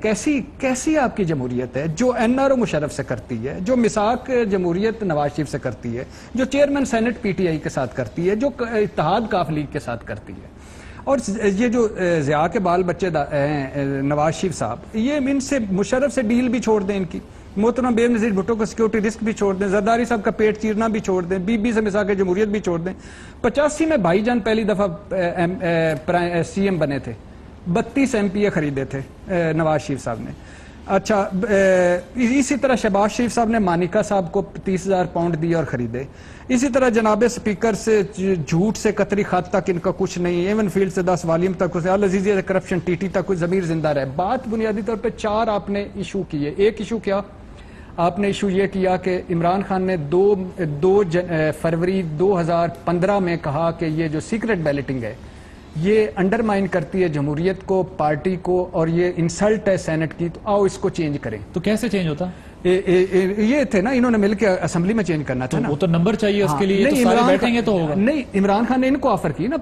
کیسی آپ کی جمہوریت ہے جو NRO مشرف سے کرتی ہے, جو مساق جمہوریت نواز شریف سے کرتی ہے, جو چیئرمین سینٹ PTI کے ساتھ کرتی ہے, جو اتحاد کاف لیگ کے ساتھ کرتی ہے. اور یہ جو ضیاء کے بال بچے ہیں نواز شریف صاحب, یہ ان سے مشرف سے ڈیل بھی چھوڑ دیں, ان کی محترم بے نظیر بھٹو کا سیکورٹی رسک بھی چھوڑ دیں, زرداری صاحب کا پیٹ چیرنا بھی چھوڑ دیں, بی بی سے مسا کے جمہوریت بھی چھوڑ دیں. 85 میں بھائی جان پہلی دفعہ CM بنے تھے, 32 MPA خریدے تھے نواز شریف صاحب نے. اچھا اسی طرح شہباز شریف صاحب نے مانیکا صاحب کو 30,000 پاؤنڈ دیے اور خریدے. اسی طرح جناب سپیکر سے جھوٹ سے قطری خط تک ان کا کچھ نہیں, ایون فیلڈ سے 10 والیم تک, العزیزی سے کرپشن TT تک کوئی ضمیر زندہ رہے. بات بنیادی طور پہ 4 آپ نے ایشو کیے. ایک ایشو کیا آپ نے ایشو یہ کیا کہ عمران خان نے 2 فروری 2015 میں کہا کہ یہ جو سیکرٹ بیلٹنگ ہے یہ انڈرمائن کرتی ہے جمہوریت کو, پارٹی کو, اور یہ انسلٹ ہے سینٹ کی, تو آؤ اس کو چینج کریں. تو کیسے چینج ہوتا؟ یہ تھے نا, انہوں نے مل کے اسمبلی میں چینج کرنا تھا نا. وہ تو نمبر چاہیے اس کے لیے, تو سارے بیٹھیں گے تو ہوگا. نہیں, عمران خان نے ان کو آفر کی نا,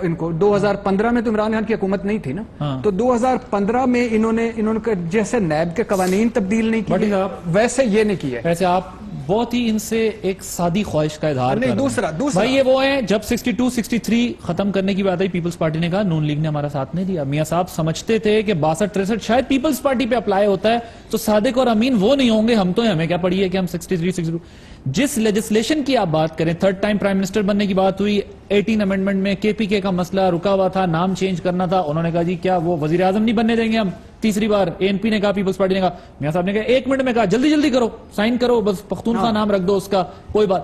ان کو 2015 میں تو عمران خان کی حکومت نہیں تھی نا, تو 2015 میں انہوں نے جیسے نیب کے قوانین تبدیل نہیں کیے ویسے یہ نہیں کیا. ویسے آپ بہت ہی ان سے ایک سادی خواہش کا اظہار نہیں. دوسرا بھائی یہ وہ ہیں جب 62-63 ختم کرنے کی بات آئی, پیپلز پارٹی نے کہا نون لیگ نے ہمارا ساتھ نہیں دیا. میاں صاحب سمجھتے تھے کہ 62-63 شاید پیپلز پارٹی پہ اپلائی ہوتا ہے, تو صادق اور امین وہ نہیں ہوں گے, ہم تو ہمیں کیا پڑی ہے کہ ہم 63-62. جس لیجسلیشن کی آپ بات کریں, 3rd ٹائم پرائم منسٹر بننے کی بات ہوئی, 18 امینڈمنٹ میں KPK کا مسئلہ رکا ہوا تھا, نام چینج کرنا تھا, انہوں نے کہا جی کیا وہ وزیر اعظم نہیں بننے دیں گے ہم. تیسری بار ANP نے کہا, پیپلز پارٹی نے کہا, میاں صاحب نے کہا 1 منٹ میں کہا جلدی کرو, سائن کرو, بس پختونخوا نام رکھ دو اس کا, کوئی بات.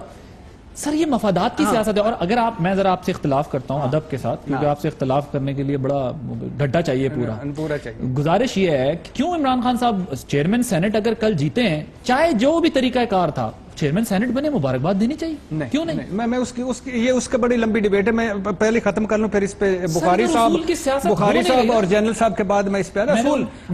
سر یہ مفادات کی سیاست ہے. اور اگر میں ذرا آپ سے اختلاف کرتا ہوں ادب کے ساتھ, کیونکہ آپ سے اختلاف کرنے کے لیے بڑا ڈھڈا چاہیے پورا چاہیے. گزارش یہ ہے کہ کیوں عمران خان صاحب چیئرمین سینٹ اگر کل جیتے ہیں, چاہے جو بھی طریقہ کار تھا, چیئرمین سینٹ بنے, مبارکباد دینی چاہیے, کیوں نہیں؟ میں اس کا بڑی لمبی ڈیبیٹ ہے, میں پہلے ختم کر لوں, پھر اس پہ بخاری صاحب اور جنرل صاحب کے بعد میں اس پہ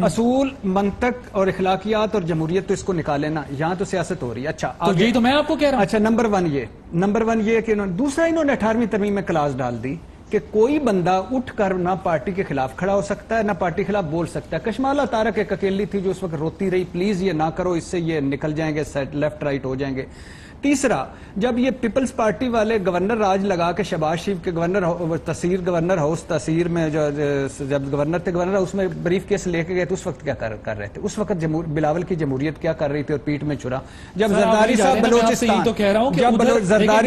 اصول منطق اور اخلاقیات اور جمہوریت تو اس کو نکالے نا, یہاں تو سیاست ہو رہی ہے. اچھا یہی تو میں آپ کو کہہ رہا ہوں. اچھا نمبر 1 یہ کہ دوسرا انہوں نے 18ویں ترمیم میں کلاس ڈال دی کہ کوئی بندہ اٹھ کر نہ پارٹی کے خلاف کھڑا ہو سکتا ہے نہ پارٹی کے خلاف بول سکتا ہے. کشمالہ طارق ایک اکیلی تھی جو اس وقت روتی رہی, پلیز یہ نہ کرو, اس سے یہ نکل جائیں گے, لیفٹ رائٹ ہو جائیں گے. تیسرا, جب یہ پیپلز پارٹی والے گورنر راج لگا کے شہباز شریف کے گورنر ہاؤس تحصیل میں جب گورنر تھے, گورنر ہاؤس میں بریف کیس لے کے گئے تو اس وقت کیا کر رہے تھے؟ اس وقت بلاول کی جمہوریت کیا کر رہی تھی اور پیٹ میں چھرا. جب زرداری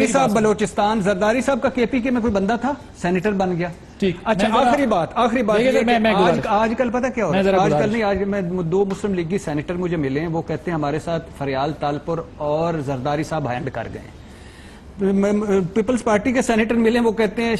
صاحب بلوچستان, زرداری صاحب کا KPK میں کوئی بندہ تھا, سینیٹر بن گیا. اچھا آخری بات آج کل پتہ کیا ہو رہا ہے؟ آج کل نہیں, آج میں 2 مسلم لیگی سینیٹر مجھے ملے ہیں, وہ کہتے ہیں ہمارے ساتھ فریال تالپور اور زرداری صاحب ہینڈ کر گئے. پیپلز پارٹی کے سینیٹر ملے، وہ کہتے ہیں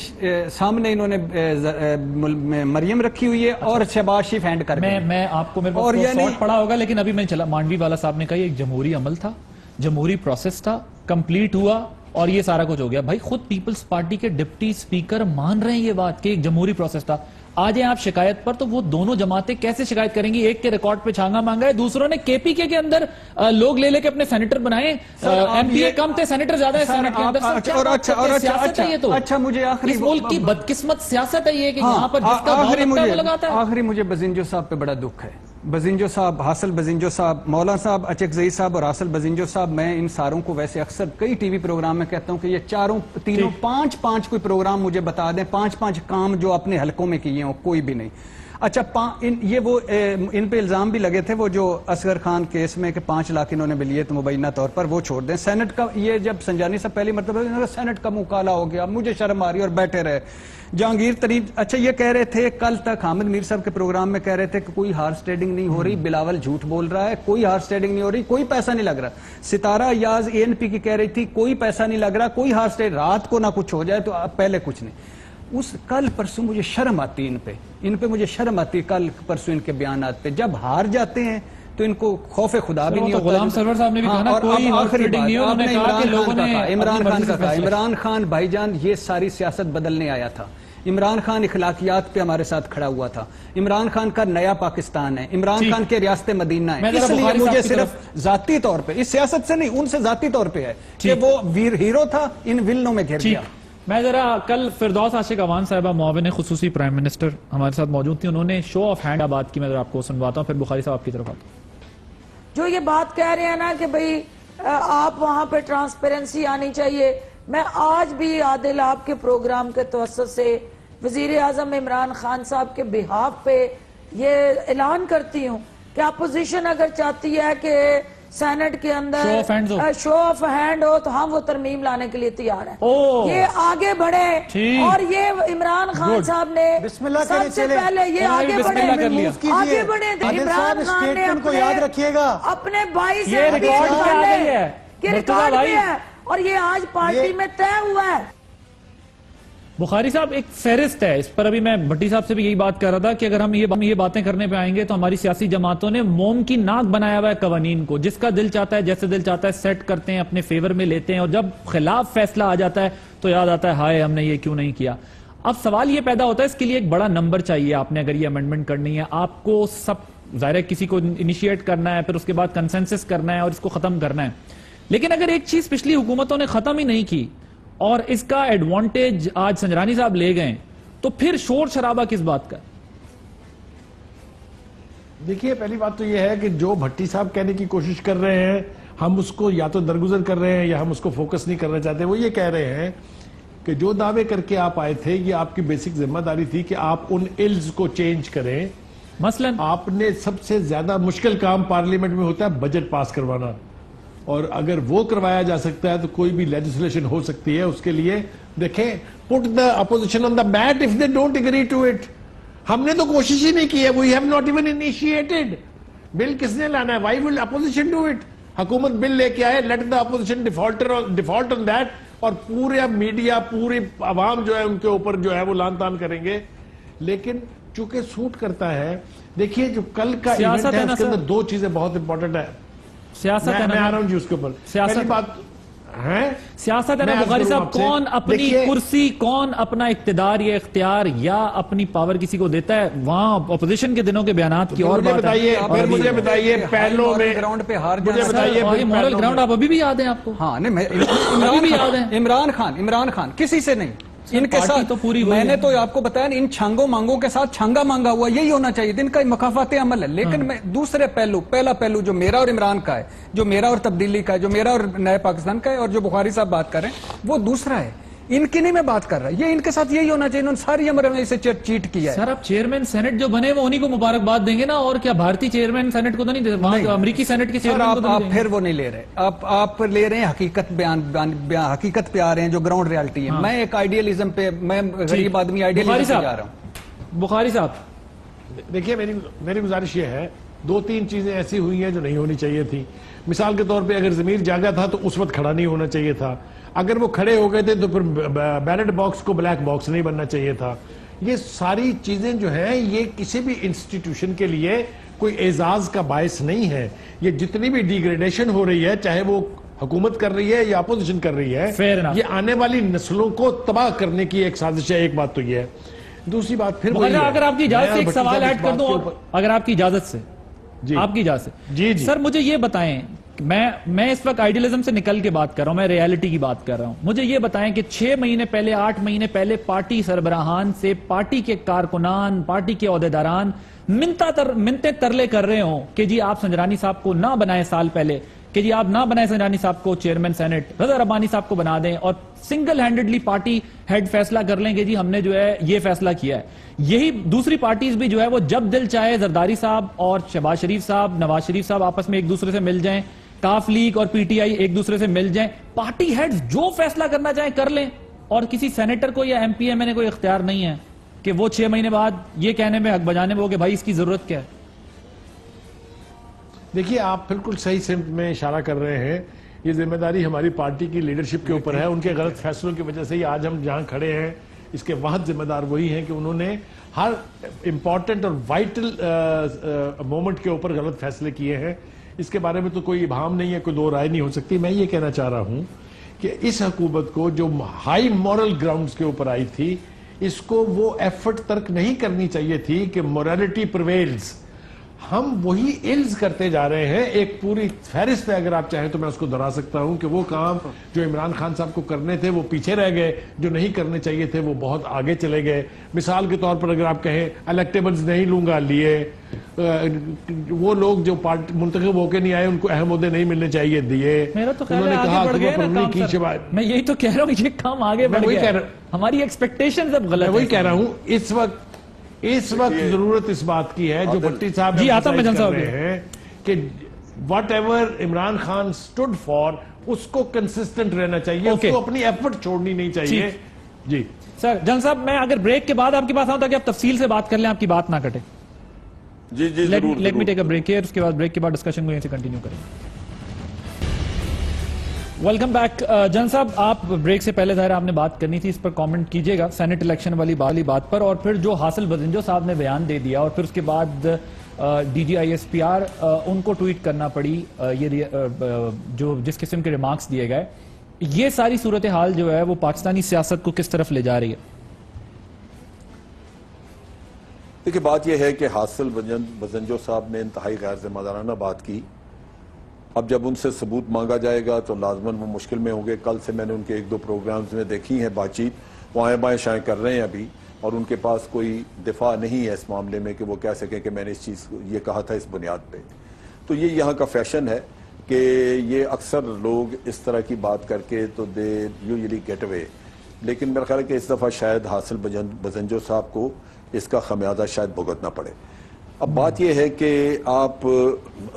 سامنے انہوں نے مریم رکھی ہوئی ہے اور شہباز شریف ہینڈ کر گئے. میں آپ کو میرے پاس شارٹ پڑا ہوگا، لیکن ابھی میں چلا مانڈوی والا صاحب نے کہا یہ ایک جمہوری عمل تھا، جمہوری پروسیس تھا، کمپلیٹ ہوا اور یہ سارا کچھ ہو گیا. بھائی خود پیپلز پارٹی کے ڈپٹی سپیکر مان رہے ہیں یہ بات کہ ایک جمہوری پروسیس تھا. آ جائیں آپ شکایت پر، تو وہ دونوں جماعتیں کیسے شکایت کریں گی؟ ایک کے ریکارڈ پہ چھانگا مانگا ہے، دوسروں نے کے پی کے اندر لوگ لے لے کے اپنے سینیٹر بنائے. ایم پی اے کم تھے، سینیٹر زیادہ ہے سینیٹ کے اندر. سیاست ہے یہ تو. اچھا مجھے آخری اس ملک کی بدقسمت سیاست ہے یہ کہ یہاں پر جس کا بھاؤ لگتا ہے وہ لگاتا ہے. آخری مجھے بزنجو صاحب پہ بڑا دکھ ہے. بزنجو صاحب، حاصل بزنجو صاحب، مولانا صاحب، اچک زئی صاحب اور حاصل بزنجو صاحب، میں ان ساروں کو ویسے اکثر کئی ٹی وی پروگرام میں کہتا ہوں کہ یہ تینوں پانچ کوئی پروگرام مجھے بتا دیں، پانچ کام جو اپنے حلقوں میں کیے ہوں، کوئی بھی نہیں. اچھا یہ وہ ان پہ الزام بھی لگے تھے وہ جو اصغر خان کیس میں کہ 5 لاکھ انہوں نے بھی لیے تو مبینہ طور پر وہ چھوڑ دیں. سینٹ کا یہ جب سنجانی صاحب پہلی مرتبہ سینٹ کا منہ کالا ہو گیا، مجھے شرم آ رہی اور بیٹھے رہے. جہانگیر ترین اچھا یہ کہہ رہے تھے کل تک حامد میر صاحب کے پروگرام میں کہہ رہے تھے کہ کوئی ہارس ٹریڈنگ نہیں ہو رہی، بلاول جھوٹ بول رہا ہے، کوئی ہارس ٹریڈنگ نہیں ہو رہی، کوئی پیسہ نہیں لگ رہا. ستارہ ایاز اے این پی کی کہہ رہی تھی کوئی پیسہ نہیں لگ رہا، کوئی ہارس ٹریڈ، رات کو نہ کچھ ہو جائے تو پہلے کچھ نہیں. اس کل پرسوں مجھے شرم آتی ان پہ مجھے شرم آتی کل پرسوں ان کے بیانات پہ. جب ہار جاتے ہیں تو ان کو خوف خدا بھی نہیں ہوتا. غلام سرور صاحب نے بھی کہا نا کوئی آخری ٹریڈنگ نہیں ہو. آپ نے عمران خان کا کہا. عمران خان بھائی جان یہ ساری سیاست بدلنے آیا تھا. عمران خان اخلاقیات پہ ہمارے ساتھ کھڑا ہوا تھا. عمران خان کا نیا پاکستان ہے، عمران خان کے ریاست مدینہ ہے. اس لیے مجھے صرف ذاتی طور پہ، اس سیاست سے نہیں، ان سے ذاتی طور پہ ہے کہ وہ ہیرو تھا، ان ولنوں میں گھر گیا. میں ذرا کل فردوس عاشق اوان صاحبہ معاون خصوصی پرائم منسٹر ہمارے ساتھ موجود تھی، انہوں نے شو آف ہینڈ بات کی. میں ذرا آپ کو سنواتا ہوں پھر بخاری صاحب آپ کی طرف آتا ہوں. جو یہ بات کہہ رہے ہیں نا کہ بھئی آپ وہاں پہ ٹرانسپیرنسی آنی چاہیے، میں آج بھی عادل آپ کے پروگرام کے توسط سے وزیر اعظم عمران خان صاحب کے بہاف پہ یہ اعلان کرتی ہوں کہ اپوزیشن اگر چاہتی ہے کہ سینٹ کے اندر شو آف ہینڈ ہو تو ہم وہ ترمیم لانے کے لیے تیار ہیں. یہ آگے بڑھے اور یہ عمران خان صاحب نے سب سے پہلے یہ آگے بڑھے عمران خان نے اپنے بھائی سے ریکارڈ بھی ہے اور یہ آج پارٹی میں طے ہوا ہے. بخاری صاحب ایک فہرست ہے اس پر. ابھی میں بھٹی صاحب سے بھی یہی بات کر رہا تھا کہ اگر ہم یہ باتیں کرنے پہ آئیں گے تو ہماری سیاسی جماعتوں نے موم کی ناک بنایا ہوا ہے قوانین کو. جس کا دل چاہتا ہے جیسے دل چاہتا ہے سیٹ کرتے ہیں، اپنے فیور میں لیتے ہیں، اور جب خلاف فیصلہ آ جاتا ہے تو یاد آتا ہے ہائے ہم نے یہ کیوں نہیں کیا. اب سوال یہ پیدا ہوتا ہے اس کے لیے ایک بڑا نمبر چاہیے. آپ نے اگر یہ امینڈمنٹ کرنی ہے، آپ کو سب ظاہر ہے کسی کو انیشیٹ کرنا ہے، پھر اس کے بعد کنسنسس کرنا ہے اور اس کو ختم کرنا ہے. لیکن اگر ایک چیز پچھلی حکومتوں نے ختم ہی نہیں کی اور اس کا ایڈوانٹیج آج سنجرانی صاحب لے گئے تو پھر شور شرابہ کس بات کا؟ دیکھیے پہلی بات تو یہ ہے کہ جو بھٹی صاحب کہنے کی کوشش کر رہے ہیں ہم اس کو یا تو درگزر کر رہے ہیں یا ہم اس کو فوکس نہیں کرنا چاہتے. وہ یہ کہہ رہے ہیں کہ جو دعوے کر کے آپ آئے تھے یہ آپ کی بیسک ذمہ داری تھی کہ آپ ان ایلز کو چینج کریں. مثلا آپ نے سب سے زیادہ مشکل کام پارلیمنٹ میں ہوتا ہے بجٹ پاس کروانا، اور اگر وہ کروایا جا سکتا ہے تو کوئی بھی لیجسلیشن ہو سکتی ہے. اس کے لیے دیکھیں put the opposition on the mat if they don't agree to it. ہم نے تو کوشش ہی نہیں کی ہے. we have not even initiated. بل کس نے لانا ہے؟ why will opposition do it? حکومت بل لے کے آئے, let the opposition default on that, اور پورے میڈیا پوری عوام جو ہے ان کے اوپر جو ہے وہ لان تان کریں گے. لیکن چونکہ سوٹ کرتا ہے, دیکھیے جو کل کا ایونٹ ہے اس کے اندر دو چیزیں بہت امپورٹنٹ ہے. سیاست ہے, میں آ رہا ہوں جی اس کے اوپر. پہلی بات ہے سیاست ہے نا بخاری صاحب, کون اپنی کرسی, کون اپنا اقتدار یا اختیار یا اپنی پاور کسی کو دیتا ہے, وہاں اپوزیشن کے دنوں کے بیانات کی اور بات ہے. مجھے بتائیے پہلو میں گراؤنڈ پہ ہار مجھے بتائیے مورل گراؤنڈ آپ ابھی بھی یاد ہیں آپ کو؟ ہاں عمران خان کسی سے نہیں, ان کے ساتھ تو پوری میں نے تو آپ کو بتایا ان چھانگوں مانگوں کے ساتھ چھانگا مانگا ہوا, یہی ہونا چاہیے, ان کا مخافات عمل ہے. لیکن میں دوسرے پہلو, پہلا پہلو جو میرا اور عمران کا ہے, جو میرا اور تبدیلی کا ہے, جو میرا اور نئے پاکستان کا ہے, اور جو بخاری صاحب بات کر رہے ہیں وہ دوسرا ہے. ان کی نہیں میں بات کر رہا, یہ ان کے ساتھ یہی ہونا چاہیے. انہوں نے ساری عمر میں اسے چیٹ کیا ہے. سر آپ چیئرمین سینٹ جو بنے وہ انہی کو مبارکباد دیں گے نا, اور کیا بھارتی چیئرمین سینٹ کو تو نہیں دیں, وہاں امریکی سینٹ کے چیئرمین کو تو آپ پھر وہ نہیں لے رہے, آپ لے رہے ہیں حقیقت پہ آ رہے ہیں جو گراؤنڈ ریالٹی ہے. میں ایک آئیڈیالزم پہ, میں غریب آدمی آئیڈیالزم پہ جا رہا ہوں. بخاری صاحب دیکھیے میری گزارش یہ ہے, دو تین چیزیں ایسی ہوئی ہیں جو نہیں ہونی چاہیے تھی. مثال کے طور پہ اگر ضمیر جاگا تھا تو اس وقت کھڑا نہیں ہونا چاہیے تھا. اگر وہ کھڑے ہو گئے تھے تو پھر بیلٹ باکس کو بلیک باکس نہیں بننا چاہیے تھا. یہ ساری چیزیں جو ہیں یہ کسی بھی انسٹیٹیوشن کے لیے کوئی اعزاز کا باعث نہیں ہے. یہ جتنی بھی ڈیگریڈیشن ہو رہی ہے, چاہے وہ حکومت کر رہی ہے یا اپوزیشن کر رہی ہے, یہ آنے والی نسلوں کو تباہ کرنے کی ایک سازش ہے. ایک بات تو یہ ہے. دوسری بات پھر اگر آپ کی اجازت سے ایک سوال ایڈ کر دوں, اگر آپ کی اجازت سے, آپ کی اجازت سے, جی سر مجھے یہ بتائیں, میں اس وقت آئیڈیلزم سے نکل کے بات کر رہا ہوں, میں ریالٹی کی بات کر رہا ہوں. مجھے یہ بتائیں کہ 6 مہینے پہلے 8 مہینے پہلے پارٹی سربراہان سے پارٹی کے کارکنان, پارٹی کے عہدیداران منتیں ترلے کر رہے ہوں کہ جی آپ سنجرانی صاحب کو نہ بنائیں, سال پہلے کہ جی آپ نہ بنائیں سنجرانی صاحب کو چیئرمین سینٹ, رضا ربانی صاحب کو بنا دیں اور سنگل ہینڈڈلی پارٹی ہیڈ فیصلہ کر لیں کہ جی ہم نے جو ہے یہ فیصلہ کیا ہے. یہی دوسری پارٹیز بھی جو ہے وہ جب دل چاہے زرداری صاحب اور شہباز شریف صاحب, نواز شریف صاحب آپس میں ایک دوسرے سے مل جائیں, کاف لیگ اور پی ٹی آئی ایک دوسرے سے مل جائیں, پارٹی ہیڈز جو فیصلہ کرنا چاہیں کر لیں, اور کسی سینیٹر کو یا ایم پی ایم نے کوئی اختیار نہیں ہے کہ وہ 6 مہینے بعد یہ کہنے میں حق بجانے میں ہو کہ بھائی اس کی ضرورت کیا ہے. دیکھیے آپ بالکل صحیح سمت میں اشارہ کر رہے ہیں. یہ ذمہ داری ہماری پارٹی کی لیڈرشپ کے اوپر ہے. ان کے غلط فیصلوں کی وجہ سے ہی آج ہم جہاں کھڑے ہیں اس کے واحد ذمہ دار وہی ہیں کہ انہوں نے ہر امپورٹنٹ اور وائٹل مومنٹ کے اوپر غلط فیصلے کیے ہیں. اس کے بارے میں تو کوئی ابہام نہیں ہے, کوئی دو رائے نہیں ہو سکتی. میں یہ کہنا چاہ رہا ہوں کہ اس حکومت کو جو ہائی مورل گراؤنڈز کے اوپر آئی تھی, اس کو وہ ایفرٹ ترک نہیں کرنی چاہیے تھی کہ موریلٹی پرویلز. ہم وہی الز کرتے جا رہے ہیں. ایک پوری فہرست ہے, اگر آپ چاہیں تو میں اس کو دہرا سکتا ہوں کہ وہ کام جو عمران خان صاحب کو کرنے تھے وہ پیچھے رہ گئے, جو نہیں کرنے چاہیے تھے وہ بہت آگے چلے گئے. مثال کے طور پر اگر آپ کہیں الیکٹیبلز نہیں لوں گا لیے, وہ لوگ جو منتخب ہو کے نہیں آئے ان کو اہم عہدے نہیں ملنے چاہیے دیے. میرا تو خیال ہے آگے بڑھ گئے نا کام سر. میں یہی تو کہہ رہا ہوں یہ کام آگے بڑھ گیا, ہماری ایکسپیکٹیشنز اب غلط ہیں. میں وہی کہہ رہا ہوں اس وقت ضرورت اس بات کی ہے جو بھٹی صاحب جی آتا میں کر رہے ہیں کہ whatever Imran Khan stood for اس کو کنسسٹنٹ رہنا چاہیے, اس کو اپنی ایفرٹ چھوڑنی نہیں چاہیے. جی سر جن صاحب, میں اگر بریک کے بعد آپ کے پاس آؤں تاکہ آپ تفصیل سے بات کر لیں, آپ کی بات نہ کٹے. جی جی ضرور. Let me take a break here, اس کے بعد بریک کے بعد ڈسکشن کو یہیں سے کنٹینیو کریں گے. Welcome back. جن صاحب آپ بریک سے پہلے ظاہر آپ نے بات کرنی تھی, اس پر کامنٹ کیجئے گا سینٹ الیکشن والی بات پر, اور پھر جو حاصل بزنجو صاحب نے بیان دے دیا اور پھر اس کے بعد D G I S P R ان کو ٹویٹ کرنا پڑی, یہ جو جس قسم کے ریمارکس دیے گئے, یہ ساری صورتحال جو ہے وہ پاکستانی سیاست کو کس طرف لے جا رہی ہے؟ دیکھیں بات یہ ہے کہ حاصل بزنجو صاحب نے انتہائی غیر ذمہ دارانہ بات کی. اب جب ان سے ثبوت مانگا جائے گا تو لازماً وہ مشکل میں ہوں گے. کل سے میں نے ان کے 1-2 پروگرامز میں دیکھی ہیں بات چیت, وہ آئیں بائیں شائیں کر رہے ہیں ابھی, اور ان کے پاس کوئی دفاع نہیں ہے اس معاملے میں کہ وہ کہہ سکیں کہ میں نے اس چیز یہ کہا تھا اس بنیاد پہ. تو یہ یہاں کا فیشن ہے کہ یہ اکثر لوگ اس طرح کی بات کر کے تو دے یوزلی گیٹ اوے. لیکن میرا خیال ہے کہ اس دفعہ شاید حاصل بزنجو صاحب کو اس کا خمیازہ شاید بھگتنا پڑے. اب بات یہ ہے کہ آپ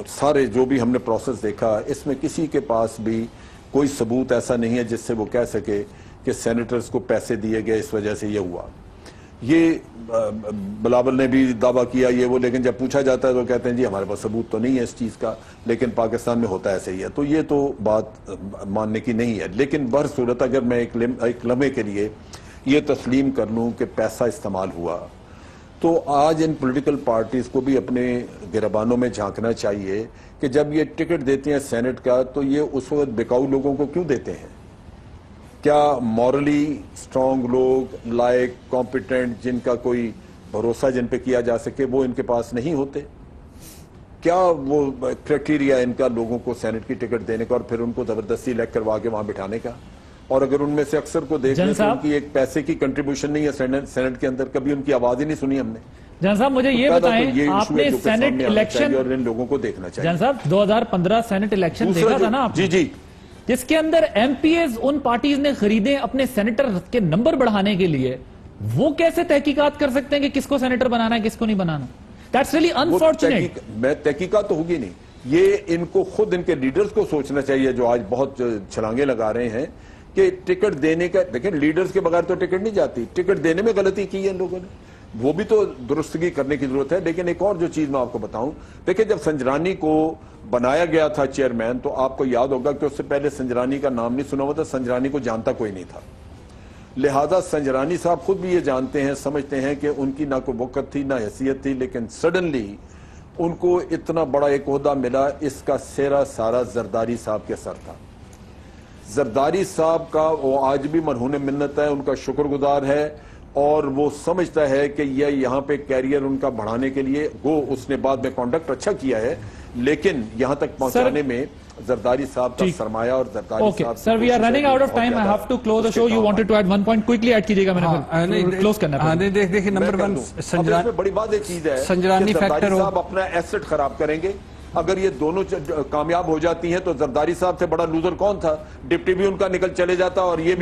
سارے جو بھی ہم نے پروسیس دیکھا, اس میں کسی کے پاس بھی کوئی ثبوت ایسا نہیں ہے جس سے وہ کہہ سکے کہ سینیٹرز کو پیسے دیے گئے اس وجہ سے یہ ہوا. یہ بلاول نے بھی دعویٰ کیا یہ وہ, لیکن جب پوچھا جاتا ہے تو کہتے ہیں جی ہمارے پاس ثبوت تو نہیں ہے اس چیز کا, لیکن پاکستان میں ہوتا ایسے ہی ہے. تو یہ تو بات ماننے کی نہیں ہے. لیکن بہرصورت اگر میں ایک لمحے کے لیے یہ تسلیم کر لوں کہ پیسہ استعمال ہوا, تو آج ان پولیٹیکل پارٹیز کو بھی اپنے گربانوں میں جھانکنا چاہیے کہ جب یہ ٹکٹ دیتے ہیں سینٹ کا تو یہ اس وقت بکاؤ لوگوں کو کیوں دیتے ہیں؟ کیا مورلی سٹرونگ لوگ, لائق, کمپیٹنٹ, جن کا کوئی بھروسہ جن پہ کیا جا سکے, وہ ان کے پاس نہیں ہوتے؟ کیا وہ کرائٹیریا ان کا لوگوں کو سینٹ کی ٹکٹ دینے کا اور پھر ان کو زبردستی الیکٹ کروا کے وہاں بٹھانے کا؟ اور اگر ان میں سے اکثر کو دیکھ لیں تو ان کی ایک پیسے کی کنٹریبیوشن نہیں ہے سینٹ کے اندر, کبھی ان کی آواز ہی نہیں سنی ہم نے. جان صاحب مجھے یہ بتائیں, آپ نے سینٹ الیکشن اور ان لوگوں کو دیکھنا چاہیے. جان صاحب 2015 سینٹ الیکشن دیکھا تھا نا آپ؟ جی جی, جس کے اندر ایم پی ایز ان پارٹیز نے خریدے اپنے سینیٹر کے نمبر بڑھانے کے لیے, وہ کیسے تحقیقات کر سکتے ہیں کہ کس کو سینیٹر بنانا ہے کس کو نہیں بنانا؟ That's really unfortunate. میں تحقیقات تو ہوگی نہیں, یہ ان کو خود ان کے لیڈرز کو سوچنا چاہیے جو آج بہت چھلانگے لگا رہے ہیں کہ ٹکٹ دینے کا. دیکھیں لیڈرز کے بغیر تو ٹکٹ نہیں جاتی, ٹکٹ دینے میں غلطی کی ہے ان لوگوں نے. وہ بھی تو درستگی کرنے کی ضرورت ہے. لیکن ایک اور جو چیز میں آپ کو بتاؤں, دیکھیں جب سنجرانی کو بنایا گیا تھا چیئرمین, تو آپ کو یاد ہوگا کہ اس سے پہلے سنجرانی کا نام نہیں سنا ہوا تھا, سنجرانی کو جانتا کوئی نہیں تھا. لہذا سنجرانی صاحب خود بھی یہ جانتے ہیں, سمجھتے ہیں کہ ان کی نہ کوئی وقت تھی نہ حیثیت تھی, لیکن سڈنلی ان کو اتنا بڑا ایک عہدہ ملا. اس کا سیرا سارا زرداری صاحب کے سر تھا. زرداری صاحب کا وہ آج بھی مرہون منت ہے, ان کا شکر گزار ہے, اور وہ سمجھتا ہے کہ یہ یہاں پہ کیریئر ان کا بڑھانے کے لیے, وہ اس نے بعد میں کانڈکٹ اچھا کیا ہے, لیکن یہاں تک پہنچانے میں زرداری صاحب کا سرمایہ اور زرداری صاحب. Sir we are running out of time, I have to close the show. You wanted to add one point, quickly add کیجیے گا, میں نے کلوز کرنا ہے. دیکھیں نمبر 1 سنجرانی بڑی بات ایک چیز ہے, سنجرانی زرداری صاحب اپنا ایسٹ خراب کریں گے. اگر یہ دونوں کامیاب ہو جاتی ہیں تو زرداری صاحب سے بڑا لوزر کون تھا؟ ڈپٹی بھی ان کا نکل چلے جاتا اور یہ بھی